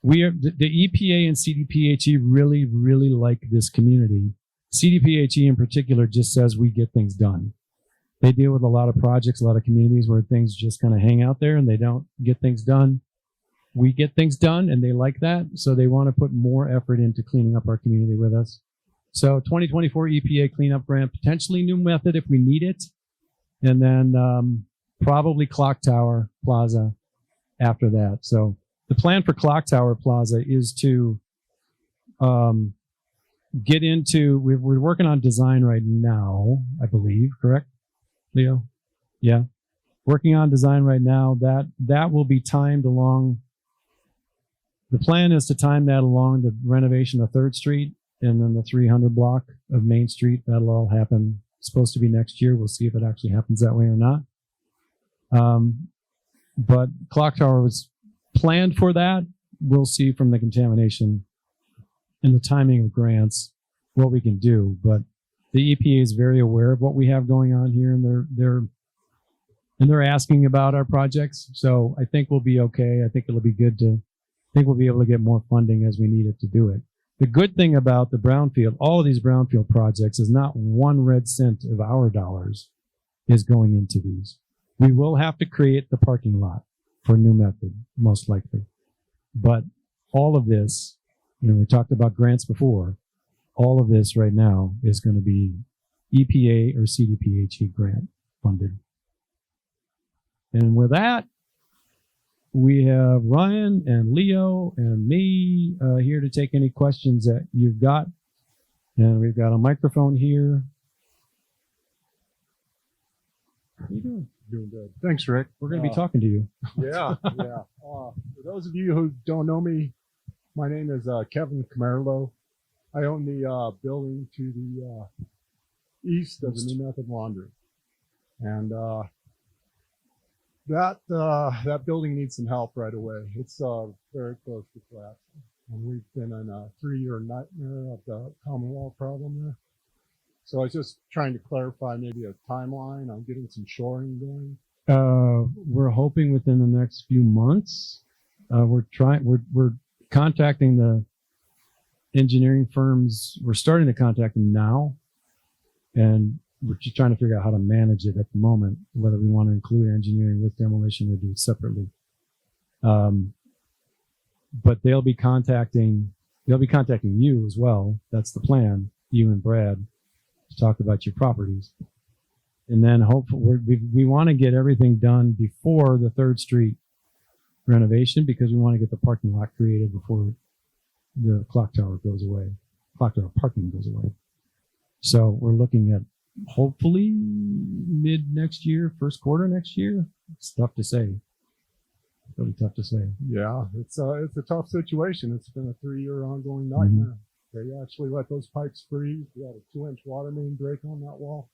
The EPA and CDPHE really, really like this community. CDPHE in particular just says we get things done. They deal with a lot of projects, a lot of communities where things just kind of hang out there and they don't get things done. We get things done and they like that. So they want to put more effort into cleaning up our community with us. So 2024 EPA cleanup grant, potentially New Method if we need it. And then probably Clock Tower Plaza after that. So the plan for Clock Tower Plaza is to get into, we're working on design right now, I believe, correct, Leo? Yeah. Working on design right now. That will be timed along. The plan is to time that along the renovation of 3rd Street and then the 300 block of Main Street. That'll all happen. Supposed to be next year. We'll see if it actually happens that way or not. But Clock Tower was planned for that. We'll see from the contamination and the timing of grants what we can do. But the EPA is very aware of what we have going on here, and they're asking about our projects. So I think we'll be okay. I think it'll be good I think we'll be able to get more funding as we need it to do it. The good thing about the Brownfield, all of these Brownfield projects, is not one red cent of our dollars is going into these. We will have to create the parking lot for New Method, most likely. But all of this, we talked about grants before, all of this right now is going to be EPA or CDPHE grant funded. And with that, we have Ryan and Leo and me here to take any questions that you've got. And we've got a microphone here. How you doing? Doing good. Thanks, Rick. We're going to be talking to you. Yeah. For those of you who don't know me, my name is Kevin Camerlo. I own the building to the east of the New Method Laundry. And that building needs some help right away. It's very close to collapsing. And we've been in a 3-year nightmare of the Commonwealth problem there. So I was just trying to clarify maybe a timeline on getting some shoring going. We're hoping within the next few months. We're contacting the engineering firms. We're starting to contact them now, and we're just trying to figure out how to manage it at the moment, whether we want to include engineering with demolition or do it separately. But they'll be contacting you as well. That's the plan, you and Brad, to talk about your properties. And then hopefully we want to get everything done before the 3rd Street renovation, because we want to get the parking lot created before the clock tower goes away. Clock tower parking goes away. So we're looking at hopefully mid next year, first quarter next year. It's tough to say. Really tough to say. Yeah, it's a tough situation. It's been a 3-year ongoing nightmare. They actually let those pipes freeze. We had a 2-inch water main break on that wall.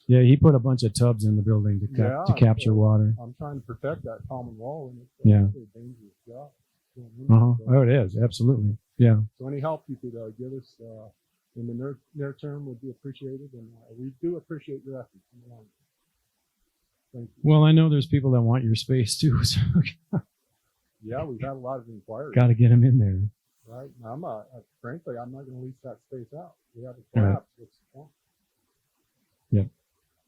Yeah, he put a bunch of tubs in the building to capture water. I'm trying to protect that common wall, and it's a dangerous job. Oh, it is, absolutely. Yeah. So any help you could give us in the near term would be appreciated, and we do appreciate your efforts. Thank you. Well, I know there's people that want your space too. So yeah, we've had a lot of inquiries. Got to get them in there. Right. Frankly, I'm not going to lease that space out. We have a collapse. What's the point? Yep.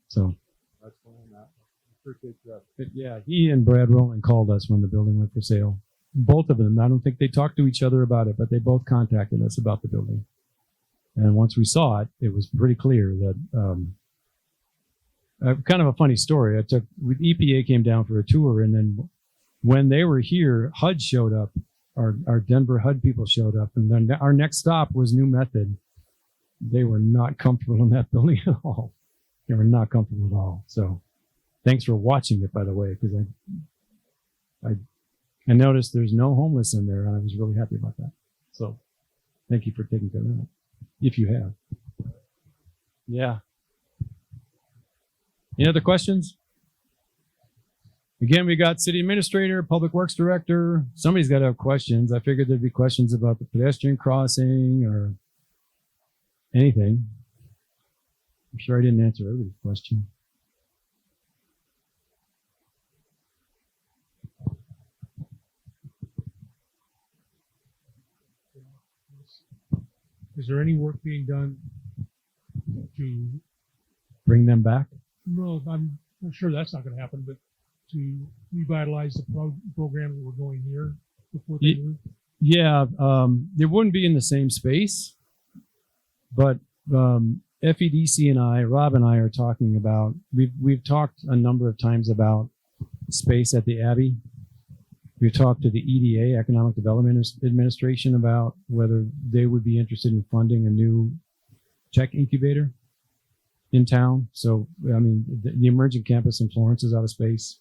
So that's where I'm at. I appreciate that. But yeah, he and Brad Rowland called us when the building went for sale. Both of them. I don't think they talked to each other about it, but they both contacted us about the building. And once we saw it, it was pretty clear that kind of a funny story. EPA came down for a tour, and then when they were here, HUD showed up. Our Denver HUD people showed up, and then our next stop was New Method. They were not comfortable in that building at all. They were not comfortable at all. So thanks for watching it, by the way, because I noticed there's no homeless in there, and I was really happy about that. So thank you for taking care of that, if you have. Yeah. Any other questions? Again, we got city administrator, public works director. Somebody's got to have questions. I figured there'd be questions about the pedestrian crossing or anything. I'm sure I didn't answer everybody's question. Is there any work being done to bring them back? No, I'm sure that's not going to happen, but to revitalize the program that we're going here before they move? Yeah, it wouldn't be in the same space, but FEDC and Rob and I are talking about, we've talked a number of times about space at the Abbey. We've talked to the EDA, Economic Development Administration, about whether they would be interested in funding a new tech incubator in town. So, I mean, the emerging campus in Florence is out of space.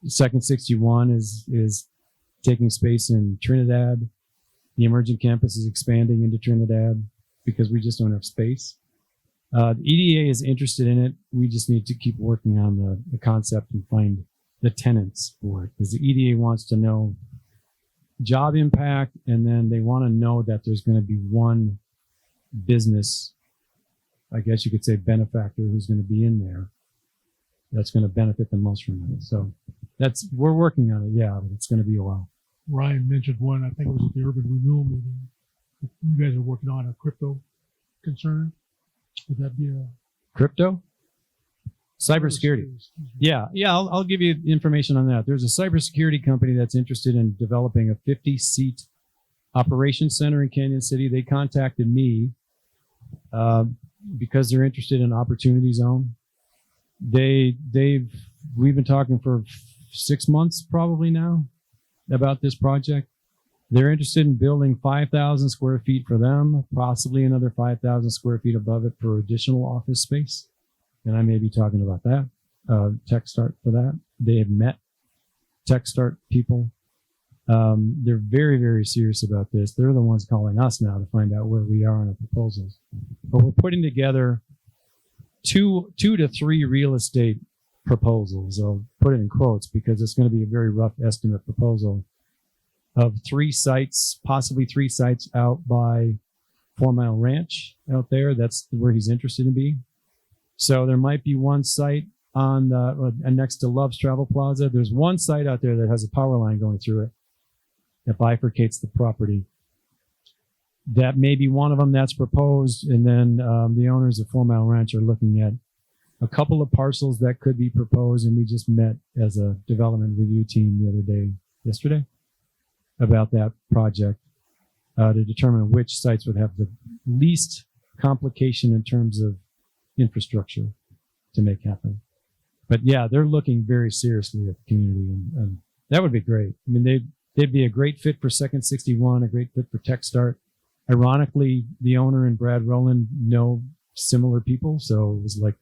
Second 61 is taking space in Trinidad. The emerging campus is expanding into Trinidad because we just don't have space. The EDA is interested in it. We just need to keep working on the concept and find the tenants for it, because the EDA wants to know job impact, and then they want to know that there's going to be one business, I guess you could say benefactor, who's going to be in there that's going to benefit the most from it. So we're working on it, yeah, but it's going to be a while. Ryan mentioned one, I think it was at the Urban Renewal meeting. You guys are working on a crypto concern. Would that be a crypto? Cybersecurity. Yeah, I'll give you information on that. There's a cybersecurity company that's interested in developing a 50-seat operations center in Canyon City. They contacted me because they're interested in Opportunity Zone. We've been talking for 6 months probably now about this project. They're interested in building 5,000 square feet for them, possibly another 5,000 square feet above it for additional office space. And I may be talking about that, TechStart for that. They have met TechStart people. They're very, very serious about this. They're the ones calling us now to find out where we are on our proposals. But we're putting together two to three real estate proposals. I'll put it in quotes because it's going to be a very rough estimate proposal of 3 sites, possibly 3 sites out by 4 Mile Ranch out there. That's where he's interested in being. So there might be one site on the next to Love's Travel Plaza. There's one site out there that has a power line going through it that bifurcates the property. That may be one of them that's proposed, and then the owners of 4 Mile Ranch are looking at a couple of parcels that could be proposed, and we just met as a development review team yesterday, about that project to determine which sites would have the least complication in terms of infrastructure to make happen. But yeah, they're looking very seriously at the community, and that would be great. I mean, they'd be a great fit for Second 61, a great fit for TechStart. Ironically, the owner and Brad Rowland know similar people, so it was like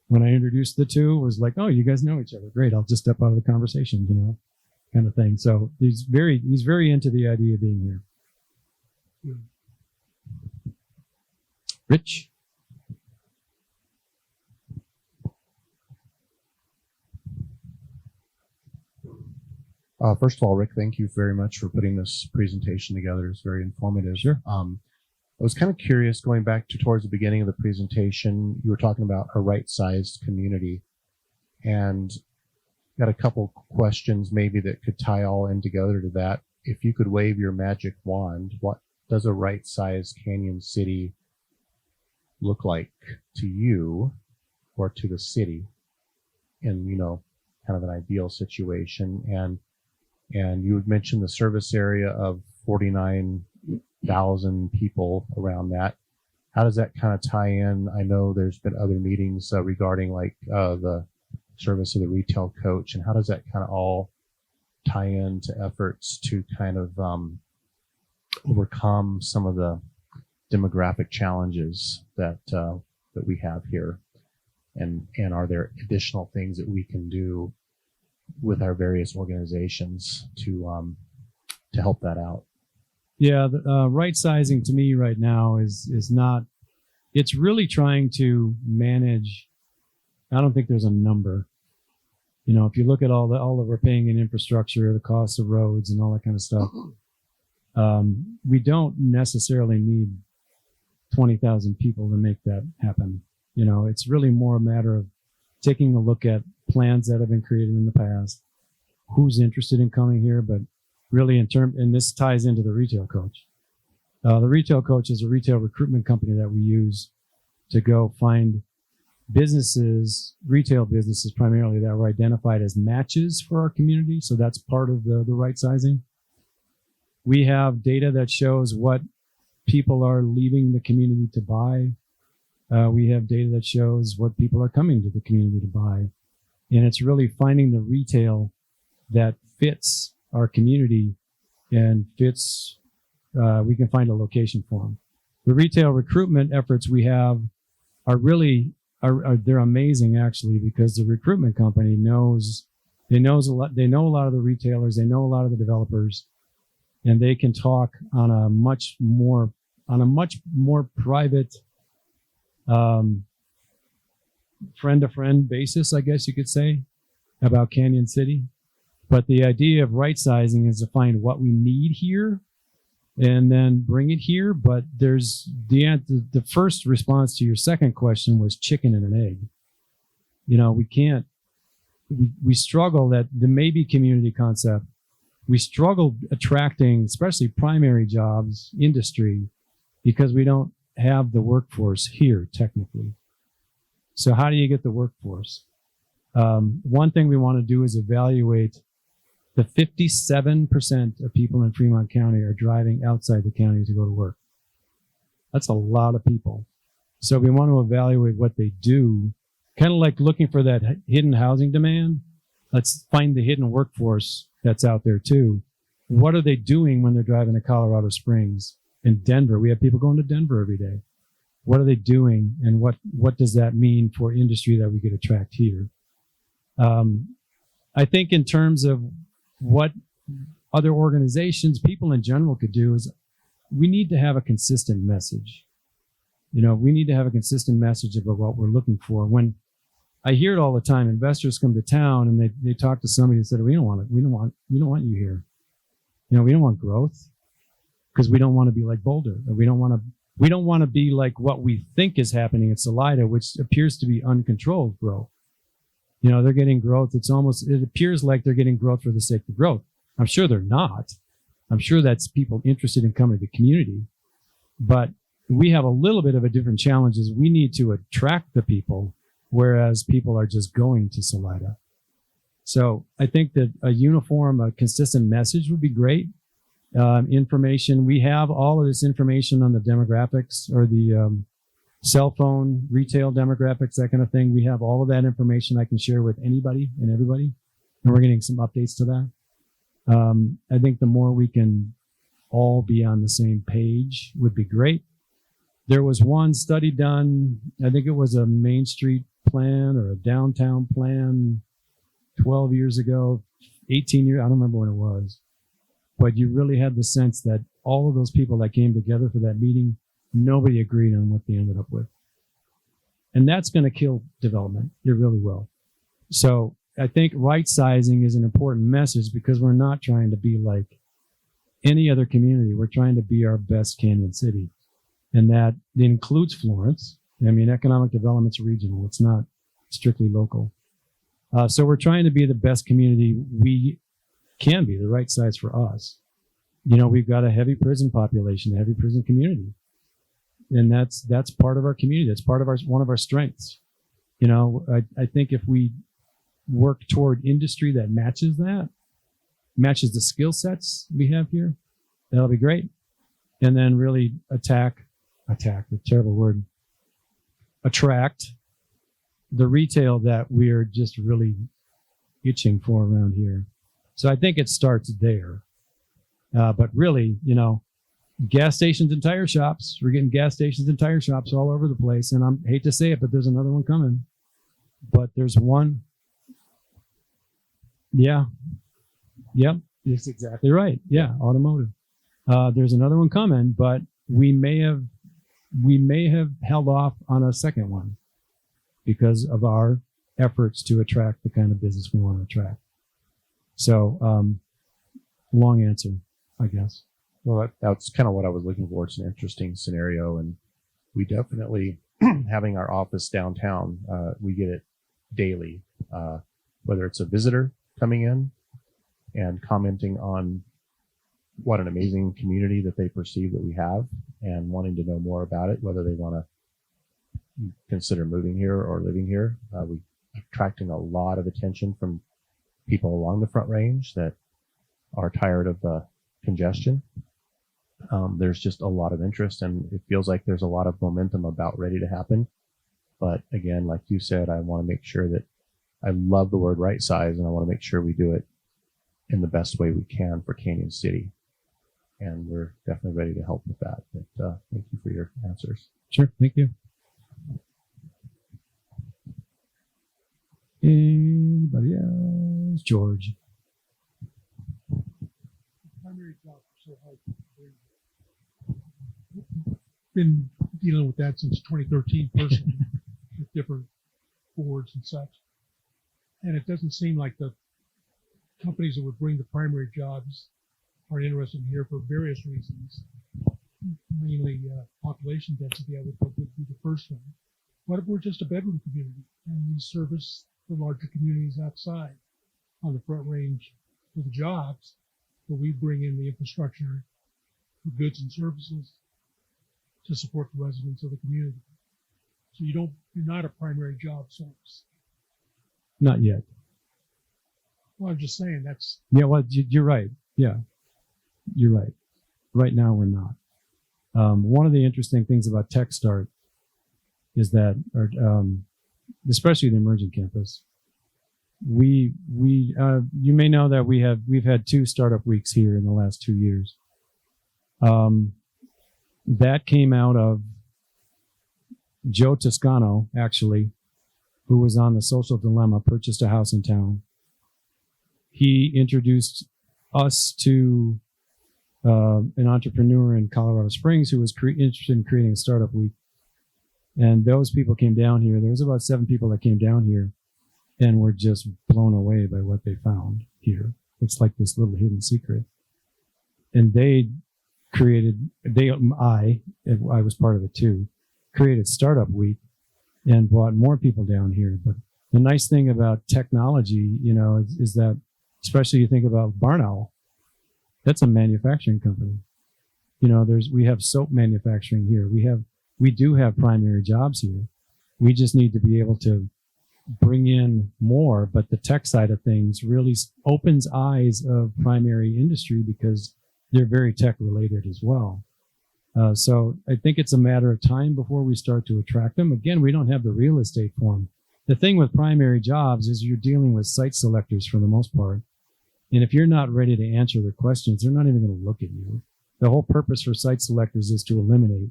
when I introduced the two, it was like, oh, you guys know each other. Great, I'll just step out of the conversation, kind of thing. So he's very into the idea of being here. Rich? First of all, Rick, thank you very much for putting this presentation together. It's very informative. Sure. I was kind of curious, going back to towards the beginning of the presentation, you were talking about a right-sized community, and got a couple questions maybe that could tie all in together to that. If you could wave your magic wand, what does a right-sized Canyon City look like to you or to the city in, kind of an ideal situation? And you had mentioned the service area of 49,000 people around that. How does that kind of tie in? I know there's been other meetings regarding the service of the retail coach, and how does that kind of all tie into efforts to kind of overcome some of the demographic challenges that we have here? And are there additional things that we can do with our various organizations to help that out? Yeah, right sizing to me right now is not. It's really trying to manage. I don't think there's a number. If you look at all that we're paying in infrastructure, the cost of roads and all that kind of stuff, we don't necessarily need 20,000 people to make that happen. It's really more a matter of taking a look at plans that have been created in the past, who's interested in coming here, but really and this ties into the retail coach. The retail coach is a retail recruitment company that we use to go find businesses, retail businesses primarily, that were identified as matches for our community. So that's part of the right sizing. We have data that shows what people are leaving the community to buy. We have data that shows what people are coming to the community to buy. And it's really finding the retail that fits our community and fits, we can find a location for them. The retail recruitment efforts we have are really, they're amazing actually, because the recruitment company knows a lot, they know a lot of the retailers, they know a lot of the developers, and they can talk on a much more private, friend-to-friend basis, I guess you could say, about Canyon City. But the idea of right sizing is to find what we need here and then bring it here. But there's the first response to your second question was chicken and an egg. We struggle that the maybe community concept. We struggle attracting, especially primary jobs, industry, because we don't have the workforce here technically. So how do you get the workforce? One thing we want to do is evaluate the 57% of people in Fremont County are driving outside the county to go to work. That's a lot of people. So we want to evaluate what they do, kind of like looking for that hidden housing demand. let's find the hidden workforce that's out there too. What are they doing when they're driving to Colorado Springs and Denver? We have people going to Denver every day. What are they doing, and what does that mean for industry that we could attract here? I think in terms of what other organizations, people in general could do is we need to have a consistent message. We need to have a consistent message about what we're looking for. When I hear it all the time, investors come to town and they talk to somebody and said, we don't want you here. We don't want growth because we don't want to be like Boulder, or we don't want to be like what we think is happening in Salida, which appears to be uncontrolled growth. They're getting growth. It appears like they're getting growth for the sake of growth. I'm sure they're not. I'm sure that's people interested in coming to the community. But we have a little bit of a different challenge is we need to attract the people, whereas people are just going to Salida. So I think that a uniform, a consistent message would be great. Information, we have all of this information on the demographics or the cell phone, retail demographics, that kind of thing. We have all of that information I can share with anybody and everybody. And we're getting some updates to that. I think the more we can all be on the same page would be great. There was one study done, I think it was a Main Street plan or a downtown plan 12 years ago, 18 years, I don't remember when it was. But you really had the sense that all of those people that came together for that meeting, nobody agreed on what they ended up with. And that's going to kill development. It really will. So I think right sizing is an important message because we're not trying to be like any other community. We're trying to be our best Canyon City. And that includes Florence. Economic development's regional. It's not strictly local. So we're trying to be the best community we can be, the right size for us. We've got a heavy prison population, a heavy prison community. And that's part of our community. That's part of one of our strengths. I think if we work toward industry that matches the skill sets we have here, that'll be great. And then really attract the retail that we're just really itching for around here. So I think it starts there. But really, gas stations and tire shops. We're getting gas stations and tire shops all over the place. And I hate to say it, but there's another one coming. But there's one. Yeah. Yep. That's exactly right. Yeah. Automotive. There's another one coming, but we may have held off on a second one because of our efforts to attract the kind of business we want to attract. So, long answer, I guess. Well, that's kind of what I was looking for. It's an interesting scenario, and we definitely, having our office downtown, we get it daily, whether it's a visitor coming in and commenting on what an amazing community that they perceive that we have and wanting to know more about it, whether they want to consider moving here or living here. We're attracting a lot of attention from people along the Front Range that are tired of congestion. There's just a lot of interest, and it feels like there's a lot of momentum about ready to happen. But again, like you said, I want to make sure that I love the word right size, and I want to make sure we do it in the best way we can for Canyon City. And we're definitely ready to help with that. But thank you for your answers. Sure. Thank you. Anybody else? George. Primary jobs are so hard to bring. Been dealing with that since 2013 personally with different boards and such. And it doesn't seem like the companies that would bring the primary jobs are interested in here for various reasons. Mainly population density, I would think would be the first one. What if we're just a bedroom community and we service the larger communities outside on the Front Range for the jobs, but we bring in the infrastructure for goods and services to support the residents of the community. So you're not a primary job source. Not yet. Well, I'm just saying that's. Yeah, well, you're right. Yeah, you're right. Right now, we're not. One of the interesting things about TechStart is that, especially the emerging campus, you may know that we've had 2 startup weeks here in the last 2 years. That came out of Joe Toscano, actually, who was on the Social Dilemma, purchased a house in town. He introduced us to an entrepreneur in Colorado Springs who was interested in creating a startup week. And those people came down here. There was about 7 people that came down here and were just blown away by what they found here. It's like this little hidden secret. And I was part of it too, created Startup Week and brought more people down here. But the nice thing about technology, is that, especially you think about Barn Owl, that's a manufacturing company. We have soap manufacturing here. We do have primary jobs here. We just need to be able to bring in more, but the tech side of things really opens eyes of primary industry because they're very tech related as well. So I think it's a matter of time before we start to attract them. Again, we don't have the real estate for them. The thing with primary jobs is you're dealing with site selectors for the most part. And if you're not ready to answer their questions, they're not even going to look at you. The whole purpose for site selectors is to eliminate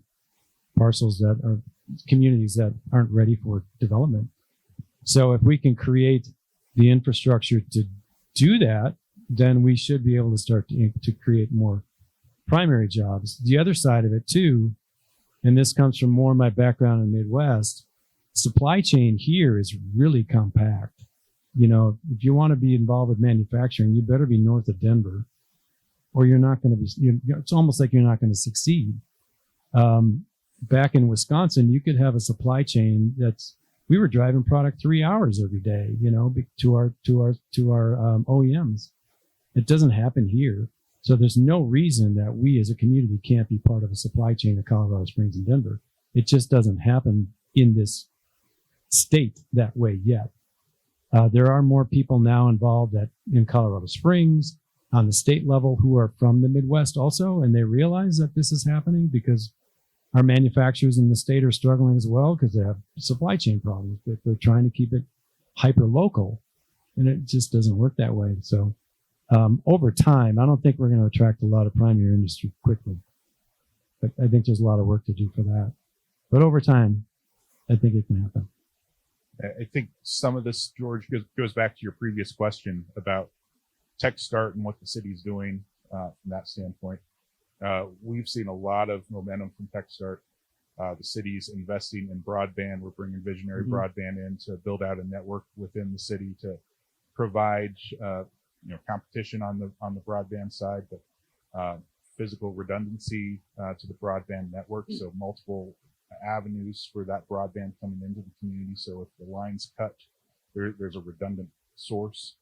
parcels that are communities that aren't ready for development. So if we can create the infrastructure to do that, then we should be able to start to create more primary jobs. The other side of it too, and this comes from more of my background in the Midwest, supply chain here is really compact. If you want to be involved with manufacturing, you better be north of Denver, or you're not going to be, it's almost like you're not going to succeed. Back in Wisconsin, you could have a supply chain we were driving product 3 hours every day, to our OEMs. It doesn't happen here. So there's no reason that we as a community can't be part of a supply chain of Colorado Springs and Denver. It just doesn't happen in this state that way yet. There are more people now involved in Colorado Springs on the state level who are from the Midwest also, and they realize that this is happening because our manufacturers in the state are struggling as well because they have supply chain problems. They're trying to keep it hyper local, and it just doesn't work that way. So over time, I don't think we're going to attract a lot of primary industry quickly, but I think there's a lot of work to do for that. But over time, I think it can happen. I think some of this, George, goes back to your previous question about TechStart and what the city's doing from that standpoint. We've seen a lot of momentum from TechStart. The city's investing in broadband. We're bringing visionary broadband in to build out a network within the city to provide competition on the broadband side, but physical redundancy to the broadband network. So multiple avenues for that broadband coming into the community. So if the line's cut, there's a redundant source.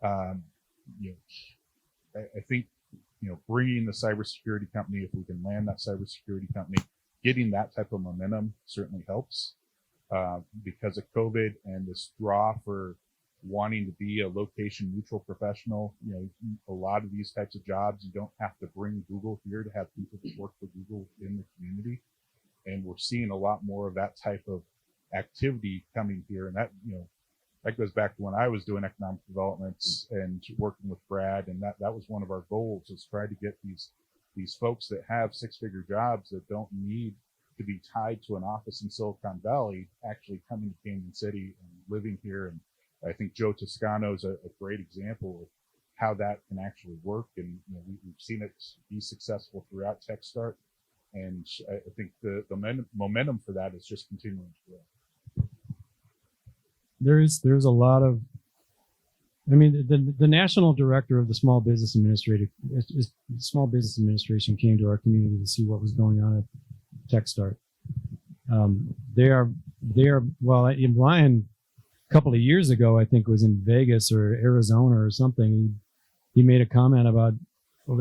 I think bringing the cybersecurity company, if we can land that cybersecurity company, getting that type of momentum certainly helps because of COVID and this draw for wanting to be a location neutral professional. A lot of these types of jobs, you don't have to bring Google here to have people that work for Google in the community. And we're seeing a lot more of that type of activity coming here. And that goes back to when I was doing economic development and working with Brad. And that was one of our goals, is try to get these folks that have 6-figure jobs that don't need to be tied to an office in Silicon Valley actually coming to Canyon City and living here. And I think Joe Toscano is a great example of how that can actually work. And we've seen it be successful throughout TechStart. And I think the momentum for that is just continuing to grow. There's a lot of, the national director of the Small Business Administration came to our community to see what was going on at TechStart. They are Ryan, a couple of years ago, I think was in Vegas or Arizona or something. He made a comment about,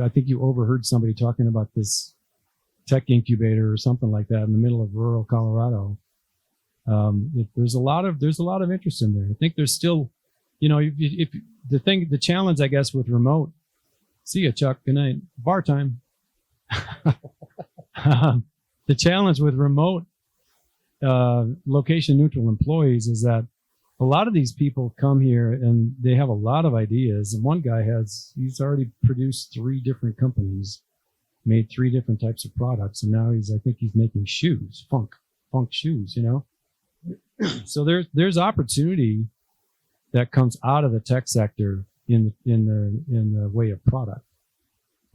I think you overheard somebody talking about this tech incubator or something like that in the middle of rural Colorado. There's a lot of interest in there. I think there's still, if the challenge, I guess, with remote, see ya, Chuck, good night, bar time. The challenge with remote location neutral employees is that a lot of these people come here and they have a lot of ideas. And one guy he's already produced 3 different companies, made 3 different types of products. And now I think he's making shoes, funk shoes, So there's opportunity that comes out of the tech sector in the way of product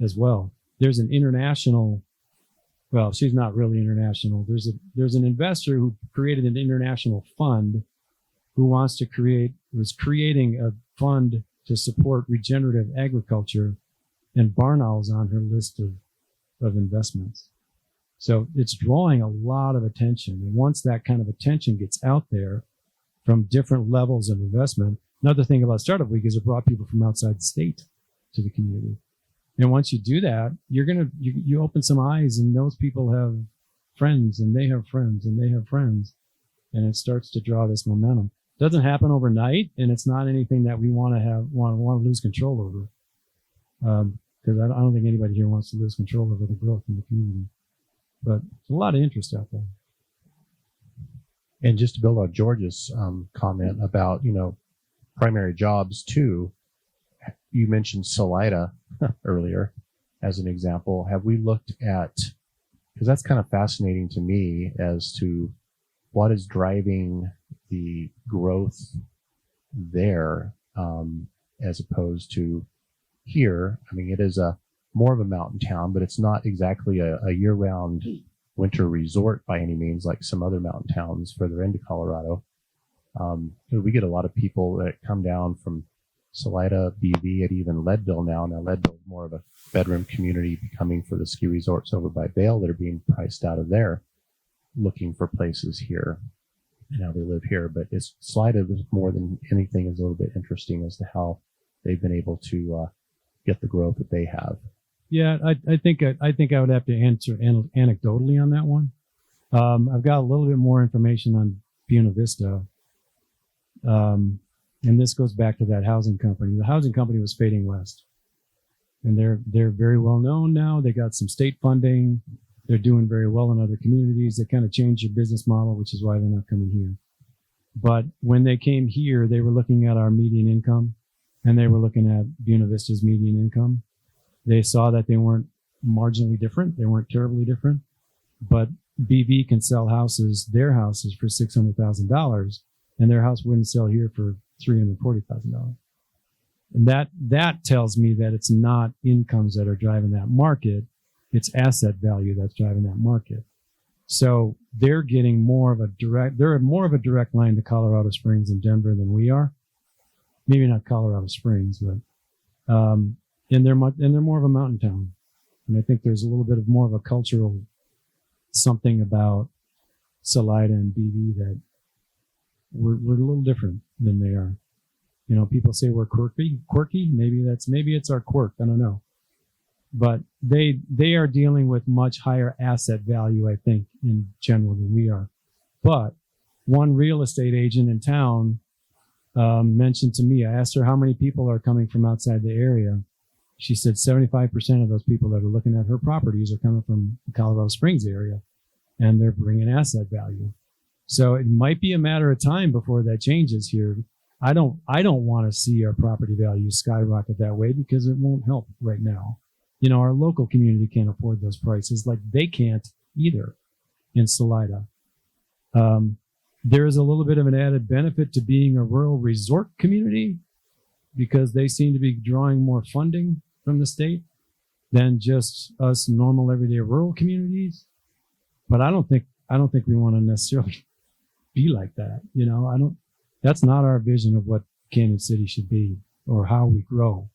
as well. There's an international, well, she's not really international. There's an investor who created an international fund who was creating a fund to support regenerative agriculture, and barn owls on her list of investments. So it's drawing a lot of attention. And once that kind of attention gets out there from different levels of investment, another thing about Startup Week is it brought people from outside the state to the community. And once you do that, you open some eyes, and those people have friends, and they have friends, and they have friends, and it starts to draw this momentum. It doesn't happen overnight, and it's not anything that we want to lose control over. Because I don't think anybody here wants to lose control over the growth in the community. But there's a lot of interest out there. And just to build on George's comment about, primary jobs too, you mentioned Salida earlier as an example. Have we looked at, because that's kind of fascinating to me as to what is driving the growth there as opposed to here. I mean, it is more of a mountain town, but it's not exactly a year-round winter resort by any means like some other mountain towns further into Colorado. We get a lot of people that come down from Salida, BV, and even Leadville now. Now, Leadville is more of a bedroom community becoming for the ski resorts over by Vail that are being priced out of there, looking for places here. And now they live here. But Salida, more than anything, is a little bit interesting as to how they've been able to get the growth that they have. Yeah, I think I would have to answer anecdotally on that one. I've got a little bit more information on Buena Vista. And this goes back to that housing company. The housing company was fading west. And they're very well known now. They got some state funding. They're doing very well in other communities. They kind of changed their business model, which is why they're not coming here. But when they came here, they were looking at our median income, and they were looking at Buena Vista's median income. They saw that they weren't marginally different. They weren't terribly different. But BV can sell their houses for $600,000, and their house wouldn't sell here for $340,000. And that tells me that it's not incomes that are driving that market. It's asset value that's driving that market. So they're getting more of a direct line to Colorado Springs and Denver than we are. Maybe not Colorado Springs, but and they're more of a mountain town. And I think there's a little bit of more of a cultural something about Salida and BV that we're a little different than they are. People say we're quirky. Maybe it's our quirk. I don't know. But they are dealing with much higher asset value, I think, in general than we are. But one real estate agent in town mentioned to me, I asked her how many people are coming from outside the area. She said 75% of those people that are looking at her properties are coming from the Colorado Springs area, and they're bringing asset value. So it might be a matter of time before that changes here. I don't want to see our property values skyrocket that way because it won't help right now. Our local community can't afford those prices, like they can't either in Salida. There is a little bit of an added benefit to being a rural resort community because they seem to be drawing more funding from the state than just us normal everyday rural communities. But I don't think we want to necessarily be like that. That's not our vision of what Canyon City should be or how we grow.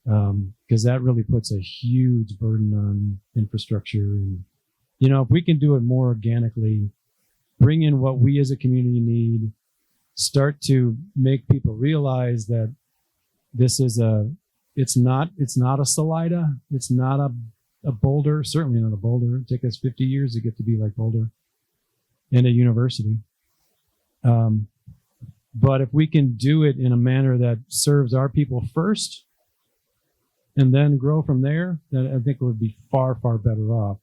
Because that really puts a huge burden on infrastructure. And, if we can do it more organically, bring in what we as a community need, start to make people realize that this is it's not a Salida. It's not a Boulder, certainly not a Boulder. It took us 50 years to get to be like Boulder and a university. But if we can do it in a manner that serves our people first and then grow from there, then I think we'll be far, far better off.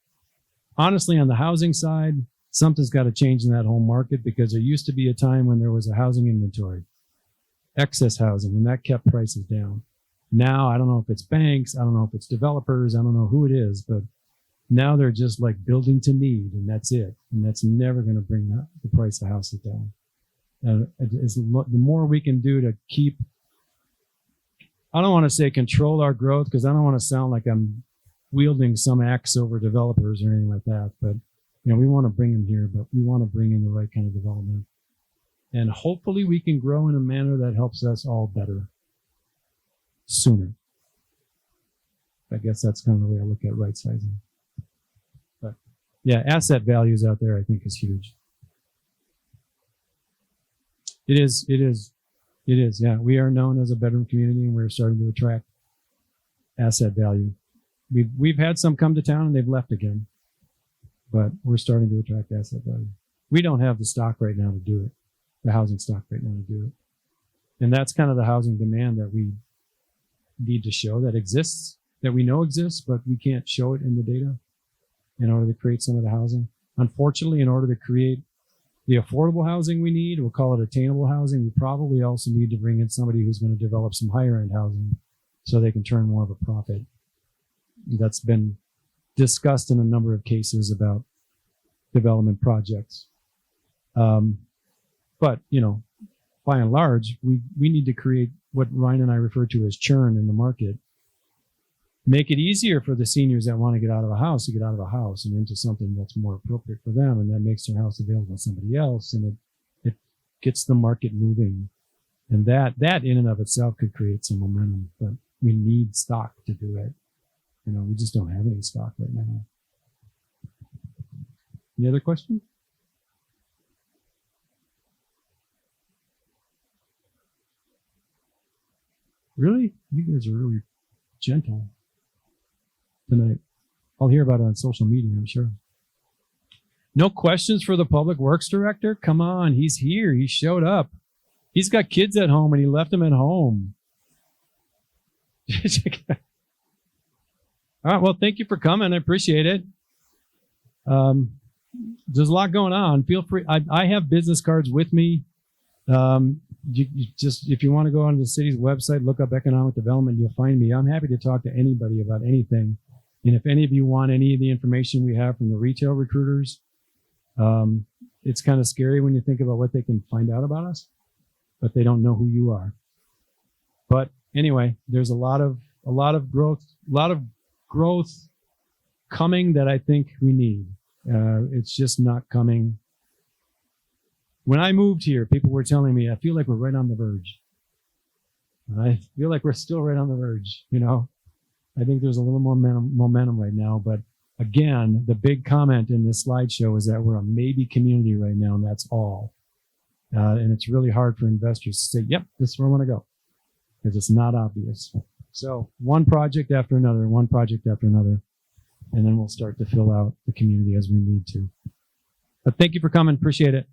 Honestly, on the housing side, something's got to change in that home market, because there used to be a time when there was a housing inventory, excess housing, and that kept prices down. Now, I don't know if it's banks, I don't know if it's developers, I don't know who it is, but now they're just like building to need, and that's it. And that's never going to bring the price of houses down. The more we can do to keep, I don't want to say control our growth, because I don't want to sound like I'm wielding some axe over developers or anything like that. But, we want to bring them here, but we want to bring in the right kind of development. And hopefully we can grow in a manner that helps us all better sooner. I guess that's kind of the way I look at right sizing. But yeah, asset values out there, I think, is huge. It is. Yeah, we are known as a bedroom community, and we're starting to attract asset value. We've had some come to town and they've left again, but we're starting to attract asset value. We don't have the stock right now to do it, the housing stock right now to do it. And that's kind of the housing demand that we need to show that exists, that we know exists, but we can't show it in the data in order to create some of the housing. Unfortunately, in order to create the affordable housing we need, we'll call it attainable housing, we probably also need to bring in somebody who's going to develop some higher end housing so they can turn more of a profit. That's been discussed in a number of cases about development projects. But, by and large, we need to create what Ryan and I refer to as churn in the market. Make it easier for the seniors that want to get out of a house to get out of a house and into something that's more appropriate for them, and that makes their house available to somebody else, and it gets the market moving. And that in and of itself could create some momentum, but we need stock to do it. We just don't have any stock right now. Any other questions? Really? You guys are really gentle tonight. I'll hear about it on social media, I'm sure. No questions for the Public Works Director? Come on, he's here. He showed up. He's got kids at home and he left them at home. All right, well, thank you for coming. I appreciate it. There's a lot going on. Feel free. I have business cards with me. You just, if you want to go onto the city's website, look up economic development, you'll find me. I'm happy to talk to anybody about anything. And if any of you want any of the information we have from the retail recruiters, it's kind of scary when you think about what they can find out about us, but they don't know who you are. But anyway, there's a lot of growth coming that I think we need. It's just not coming. When I moved here, people were telling me, I feel like we're right on the verge. I feel like we're still right on the verge, I think there's a little more momentum right now. But again, the big comment in this slideshow is that we're a maybe community right now, and that's all. And it's really hard for investors to say, yep, this is where I want to go, because it's not obvious. So one project after another, and then we'll start to fill out the community as we need to. But thank you for coming. Appreciate it.